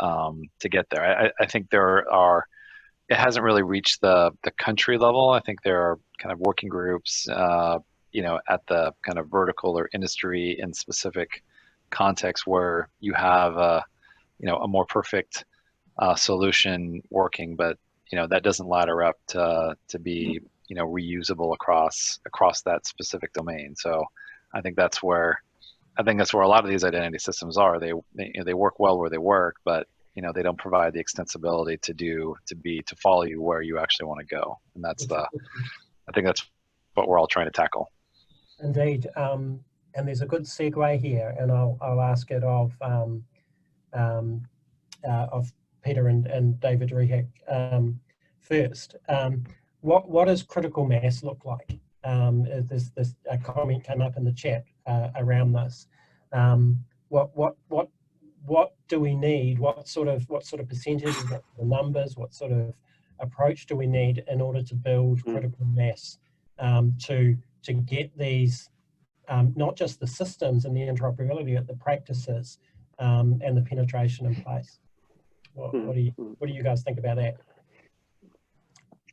to get there. I think it hasn't really reached the country level. I think there are kind of working groups, you know, at the kind of vertical or industry in specific contexts where you have you know, a more perfect solution working, but you know, that doesn't ladder up to be, you know, reusable across that specific domain. So I think that's where a lot of these identity systems are. They work well where they work, but you know, they don't provide the extensibility to follow you where you actually want to go. And I think that's what we're all trying to tackle. Indeed. And there's a good segue here, and I'll ask it of Peter and David Rihak first. What does critical mass look like? There's a comment came up in the chat around this. What do we need? What sort of percentages, what sort of numbers, what sort of approach do we need in order to build critical mass to get these not just the systems and the interoperability, but the practices and the penetration in place? What do you guys think about that?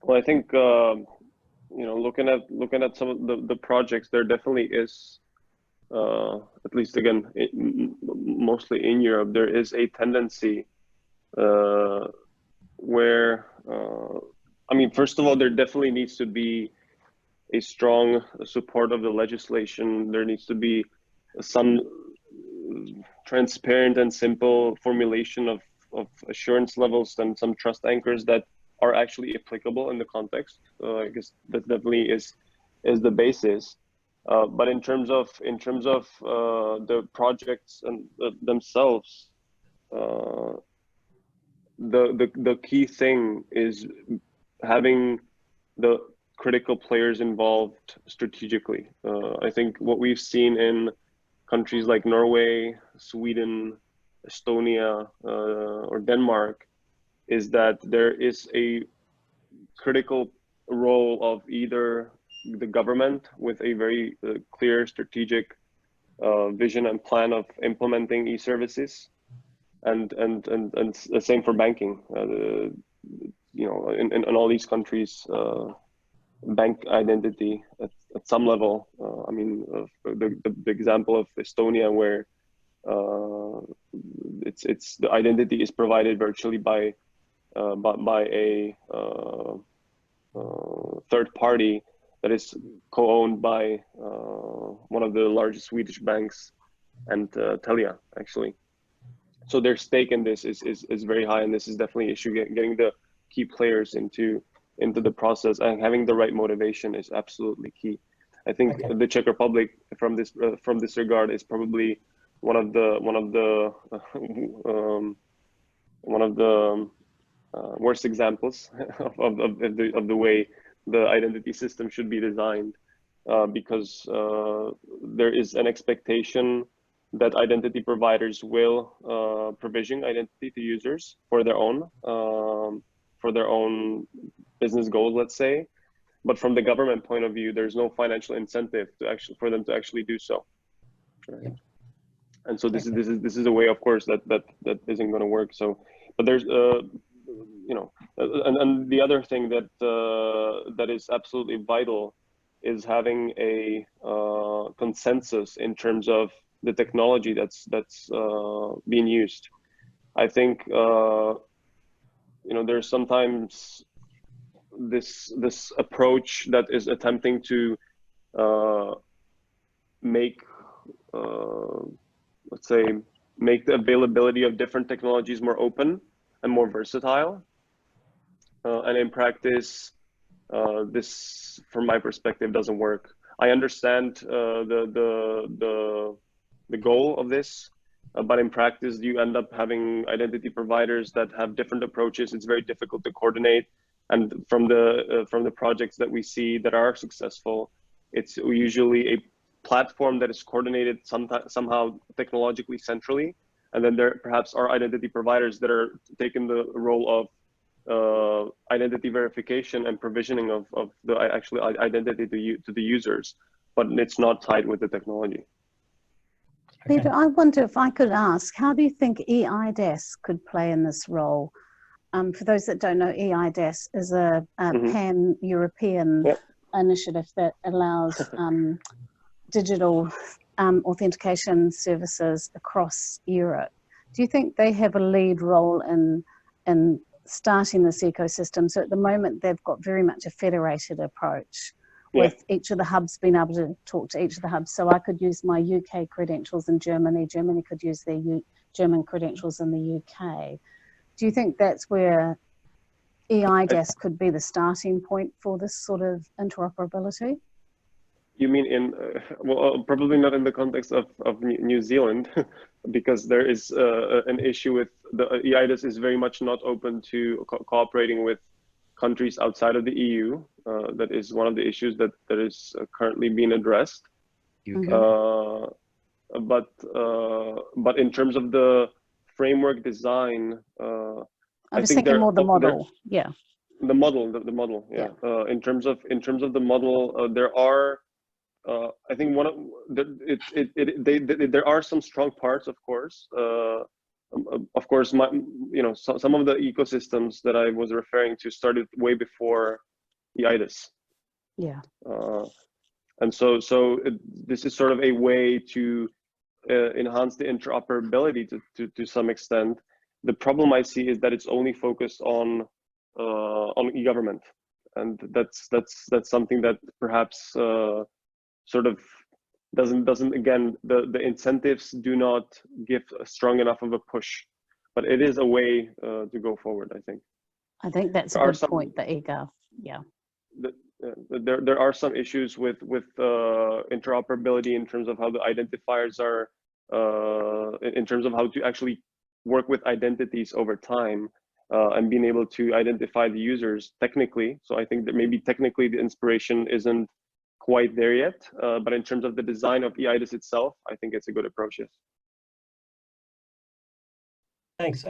Well, I think you know, looking at some of the projects, there definitely is, at least again, mostly in Europe, there is a tendency where, I mean, first of all, there definitely needs to be a strong support of the legislation. There needs to be some transparent and simple formulation of assurance levels and some trust anchors that are actually applicable in the context. I guess that definitely is the basis. But in terms of the projects and themselves, the key thing is having the critical players involved strategically. I think what we've seen in countries like Norway, Sweden, Estonia, or Denmark is that there is a critical role of either the government with a very clear strategic vision and plan of implementing e-services, and the same for banking. You know, in all these countries, bank identity at some level. I mean, the example of Estonia, where it's the identity is provided virtually by a third party that is co-owned by one of the largest Swedish banks and Telia, actually. So their stake in this is very high, and this is definitely an issue. Getting the key players into the process and having the right motivation is absolutely key. I think the Czech Republic, from this regard, is probably one of the worst examples of the way the identity system should be designed, because there is an expectation that identity providers will provision identity to users for their own business goals, let's say, but from the government point of view, there's no financial incentive for them to actually do so. Right? Yeah. And so this is a way, of course, that isn't going to work. So, but there's you know, and the other thing that that is absolutely vital is having a consensus in terms of the technology that's being used. I think you know, there's sometimes this approach that is attempting to make let's say make the availability of different technologies more open and more versatile, and in practice this, from my perspective, doesn't work. I understand the goal of this, but in practice you end up having identity providers that have different approaches. It's very difficult to coordinate, and from the projects that we see that are successful, it's usually a platform that is coordinated somehow technologically centrally, and then there perhaps are identity providers that are taking the role of identity verification and provisioning of the actual identity to the users, but it's not tied with the technology. Okay. Peter, I wonder if I could ask, how do you think EIDAS could play in this role? For those that don't know, EIDAS is a pan-European initiative that allows digital authentication services across Europe. Do you think they have a lead role in starting this ecosystem? So at the moment, they've got very much a federated approach, with each of the hubs being able to talk to each of the hubs. So I could use my UK credentials in Germany, Germany could use their German credentials in the UK. Do you think that's where EIDAS could be the starting point for this sort of interoperability? You mean in, well, probably not in the context of New Zealand, because there is an issue with the EIDAS is very much not open to cooperating with countries outside of the EU. That is one of the issues that is currently being addressed. But in terms of the framework design, I was thinking more the model. The model. In terms of the model, there are. I think there are some strong parts, of course. Of course, you know, some of the ecosystems that I was referring to started way before EIDAS. And so this is sort of a way to enhance the interoperability to some extent. The problem I see is that it's only focused on e-government, and that's something that perhaps sort of doesn't again, the incentives do not give a strong enough of a push, but it is a way to go forward. I think that's a good point, the eGov. There are some issues with interoperability in terms of how the identifiers are, in terms of how to actually work with identities over time, and being able to identify the users technically. So I think that maybe technically the inspiration isn't quite there yet, but in terms of the design of EIDAS itself, I think it's a good approach. Yes. Thanks.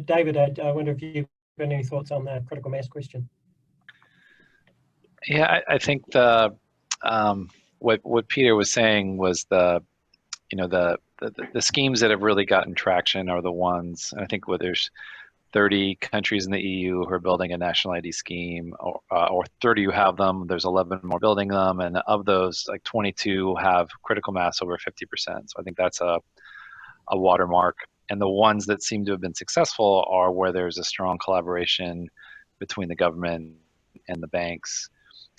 David, I wonder if you've got any thoughts on the critical mass question. Yeah, I think the what Peter was saying was the schemes that have really gotten traction are the ones, and I think where there's 30 countries in the EU who are building a national ID scheme, or 30 who have them. There's 11 more building them, and of those, like 22 have critical mass over 50%. So I think that's a watermark. And the ones that seem to have been successful are where there's a strong collaboration between the government and the banks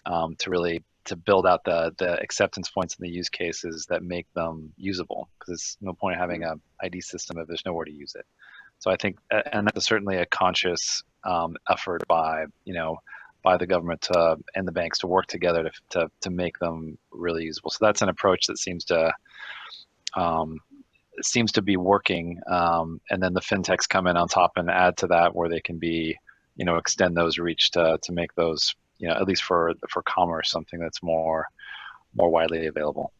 to build out the acceptance points and the use cases that make them usable. Because there's no point in having an ID system if there's nowhere to use it. So I think, and that's certainly a conscious effort by the government and the banks to work together to make them really usable. So that's an approach that seems to be working. And then the fintechs come in on top and add to that, where they can be, extend those reach to make those, at least for commerce, something that's more widely available.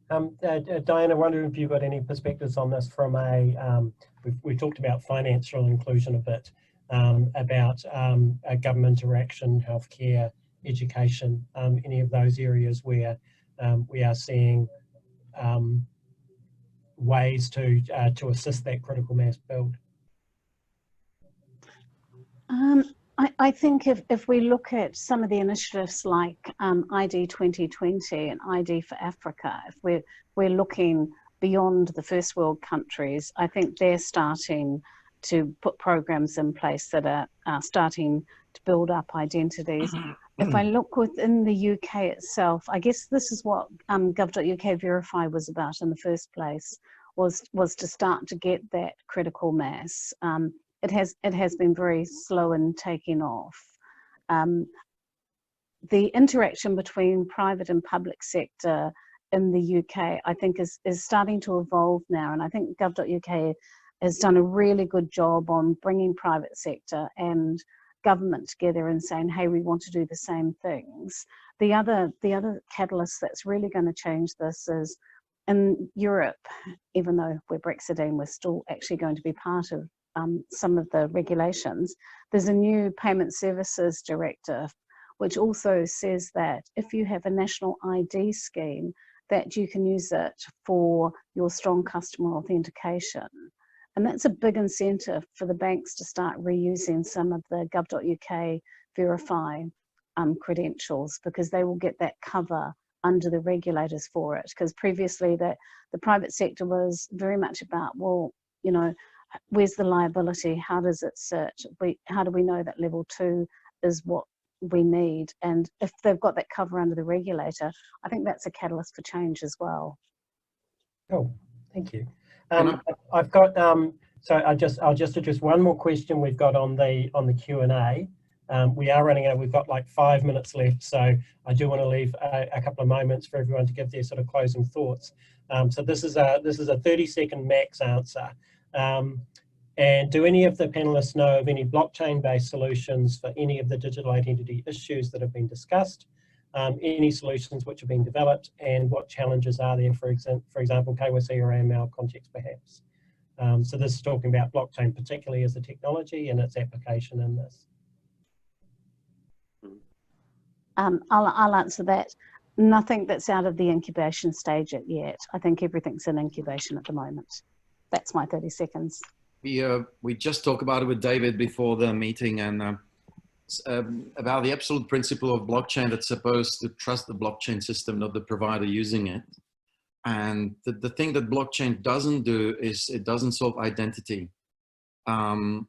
Diane, I wonder if you've got any perspectives on this from a, we talked about financial inclusion a bit, about government interaction, healthcare, education, any of those areas where we are seeing ways to assist that critical mass build? I think if we look at some of the initiatives like ID 2020 and ID for Africa, if we're looking beyond the first world countries, I think they're starting to put programs in place that are starting to build up identities. If I look within the UK itself, I guess this is what gov.uk Verify was about in the first place, was to start to get that critical mass. It has been very slow in taking off. The interaction between private and public sector in the UK, I think, is starting to evolve now, and I think gov.uk has done a really good job on bringing private sector and government together and saying, hey, we want to do the same things. The other catalyst that's really going to change this is in Europe, even though we're Brexiting, we're still actually going to be part of some of the regulations. There's a new payment services directive, which also says that if you have a national ID scheme, that you can use it for your strong customer authentication. And that's a big incentive for the banks to start reusing some of the gov.uk Verify credentials, because they will get that cover under the regulators for it. Because previously the private sector was very much about, well, you know, where's the liability? How does it sit? How do we know that level 2 is what we need? And if they've got that cover under the regulator, I think that's a catalyst for change as well. Cool, thank you. I've got so I'll just address one more question we've got on the Q&A. We are running out. We've got like 5 minutes left, so I do want to leave a couple of moments for everyone to give their sort of closing thoughts. So this is a 30-second max answer. And do any of the panelists know of any blockchain-based solutions for any of the digital identity issues that have been discussed? Any solutions which are being developed, and what challenges are there, for example, KYC or AML context perhaps? So this is talking about blockchain particularly as a technology and its application in this. I'll answer that. Nothing that's out of the incubation stage yet. I think everything's in incubation at the moment. That's my 30 seconds. We just talked about it with David before the meeting, and about the absolute principle of blockchain that's supposed to trust the blockchain system, not the provider using it. And the thing that blockchain doesn't do is it doesn't solve identity. And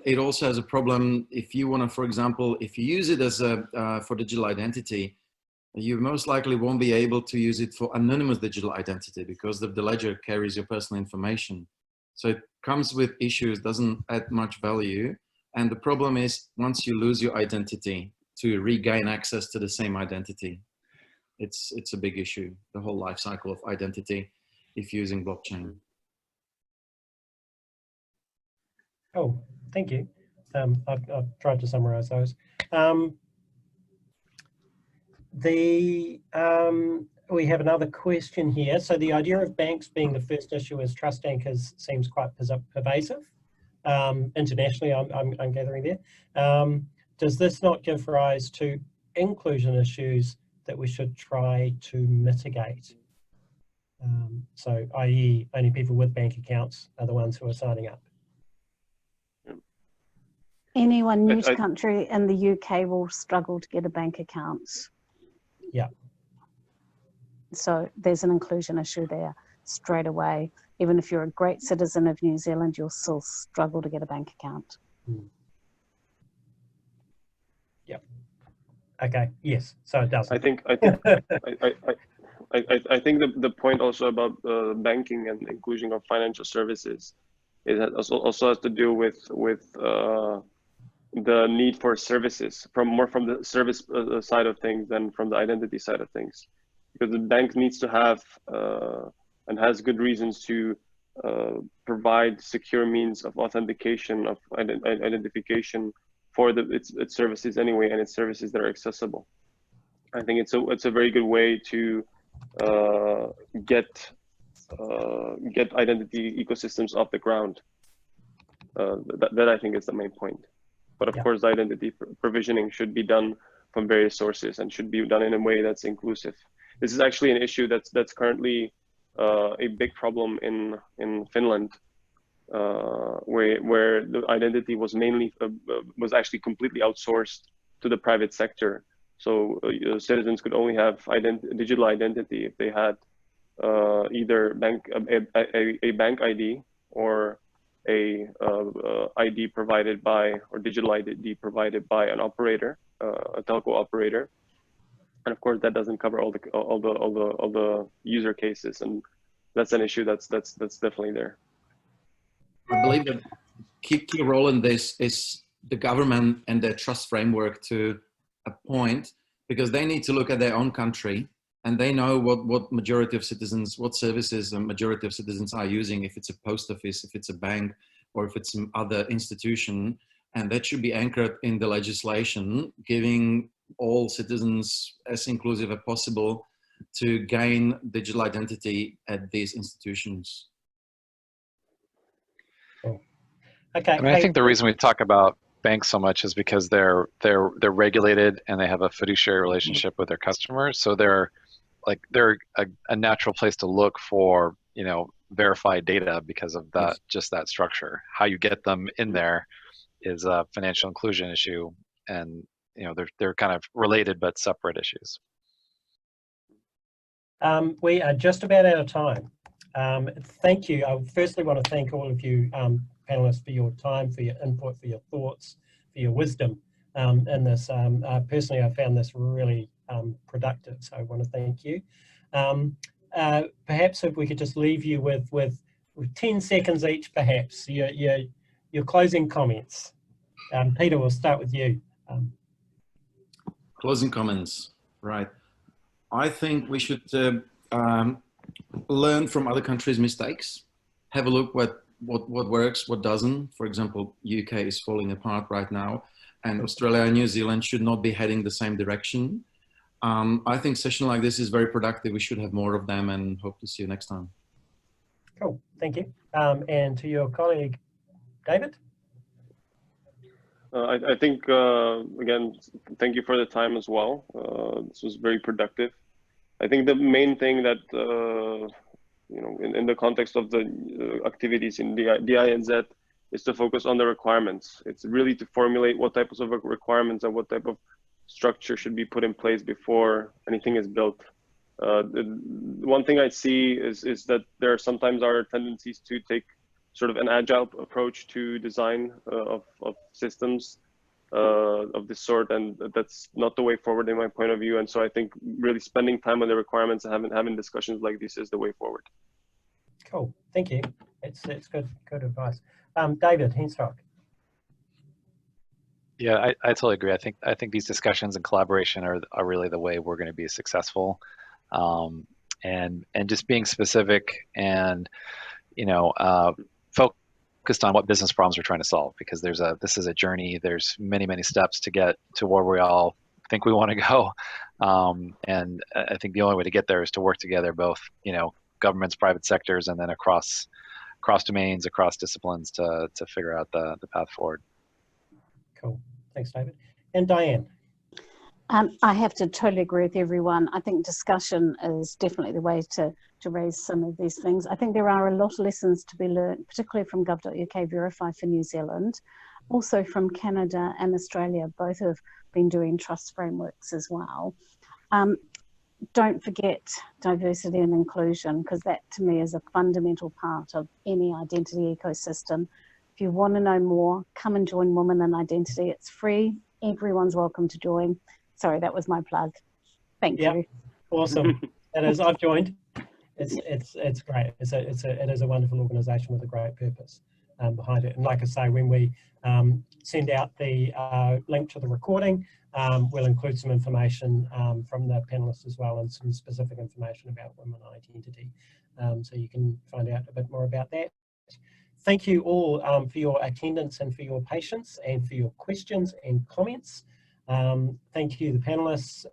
it also has a problem if you want to, for example, if you use it as for digital identity, you most likely won't be able to use it for anonymous digital identity because the ledger carries your personal information. So it comes with issues, doesn't add much value. And the problem is once you lose your identity, to regain access to the same identity, it's a big issue, the whole life cycle of identity if using blockchain. Oh, thank you. I've tried to summarize those. We have another question here. So the idea of banks being the first issuers, trust anchors, seems quite pervasive. Internationally, I'm gathering there. Does this not give rise to inclusion issues that we should try to mitigate? So, i.e., only people with bank accounts are the ones who are signing up. Anyone new to country in the UK will struggle to get a bank account. Yeah. So there's an inclusion issue there straight away. Even if you're a great citizen of New Zealand, you'll still struggle to get a bank account. Yep. Okay. Yes. So it does. I think the point also about banking and inclusion of financial services is also has to do with the need for services more from the service side of things than from the identity side of things, because the bank needs to have and has good reasons to provide secure means of authentication, of identification for its services anyway, and its services that are accessible. I think it's a very good way to get identity ecosystems off the ground. That I think is the main point. But of course, identity provisioning should be done from various sources and should be done in a way that's inclusive. This is actually an issue that's currently a big problem in Finland, where the identity was mainly was actually completely outsourced to the private sector. So citizens could only have digital identity if they had either a bank ID or a ID provided by, or digital ID provided by an operator, a telco operator. And of course, that doesn't cover all the user cases, and that's an issue that's definitely there. I believe the key role in this is the government and their trust framework to a point, because they need to look at their own country and they know what majority of citizens, what services a majority of citizens are using, if it's a post office, if it's a bank, or if it's some other institution. And that should be anchored in the legislation, giving all citizens as inclusive as possible to gain digital identity at these institutions. Cool. Okay. I mean, I think the reason we talk about banks so much is because they're regulated and they have a fiduciary relationship with their customers. So they're a natural place to look for, you know, verified data because of that, just that structure. How you get them in there is a financial inclusion issue, and you know they're kind of related but separate issues. We are just about out of time. Thank you. I firstly want to thank all of you panelists for your time, for your input, for your thoughts, for your wisdom in this. Personally, I found this really productive, so I want to thank you. Perhaps if we could just leave you with 10 seconds each, perhaps, your closing comments. Peter, we'll start with you. Closing comments, right. I think we should learn from other countries' mistakes, have a look what works, what doesn't. For example, UK is falling apart right now, and Australia and New Zealand should not be heading the same direction. I think session like this is very productive. We should have more of them, and hope to see you next time. Cool, thank you. And to your colleague, David? I think, again, thank you for the time as well. This was very productive. I think the main thing that, you know, in the context of the activities in DINZ is to focus on the requirements. It's really to formulate what types of requirements and what type of structure should be put in place before anything is built. The one thing I see is that there sometimes are tendencies to take sort of an agile approach to design of systems of this sort, and that's not the way forward in my point of view. And so I think really spending time on the requirements and having discussions like this is the way forward. Cool, thank you. It's good advice. David, Henstock. Yeah, I totally agree. I think these discussions and collaboration are really the way we're going to be successful, and just being specific and, you know, focused on what business problems we're trying to solve, because this is a journey. There's many steps to get to where we all think we want to go, and I think the only way to get there is to work together, both, you know, governments, private sectors, and then across domains, across disciplines to figure out the path forward. Cool. Thanks, David. And Diane? I have to totally agree with everyone. I think discussion is definitely the way to raise some of these things. I think there are a lot of lessons to be learned, particularly from gov.uk Verify for New Zealand, also from Canada and Australia. Both have been doing trust frameworks as well. Don't forget diversity and inclusion, because that to me is a fundamental part of any identity ecosystem. If you want to know more, come and join Women in Identity. It's free. Everyone's welcome to join. Sorry, that was my plug. Thank you. Awesome. It is. I've joined. It's great. It is a wonderful organisation with a great purpose behind it. And like I say, when we send out the link to the recording, we'll include some information from the panelists as well, and some specific information about women identity, so you can find out a bit more about that. Thank you all for your attendance and for your patience and for your questions and comments. Thank you, the panelists,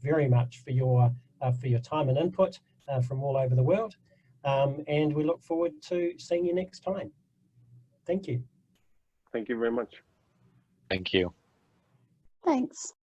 very much for your time and input from all over the world. And we look forward to seeing you next time. Thank you. Thank you very much. Thank you. Thanks.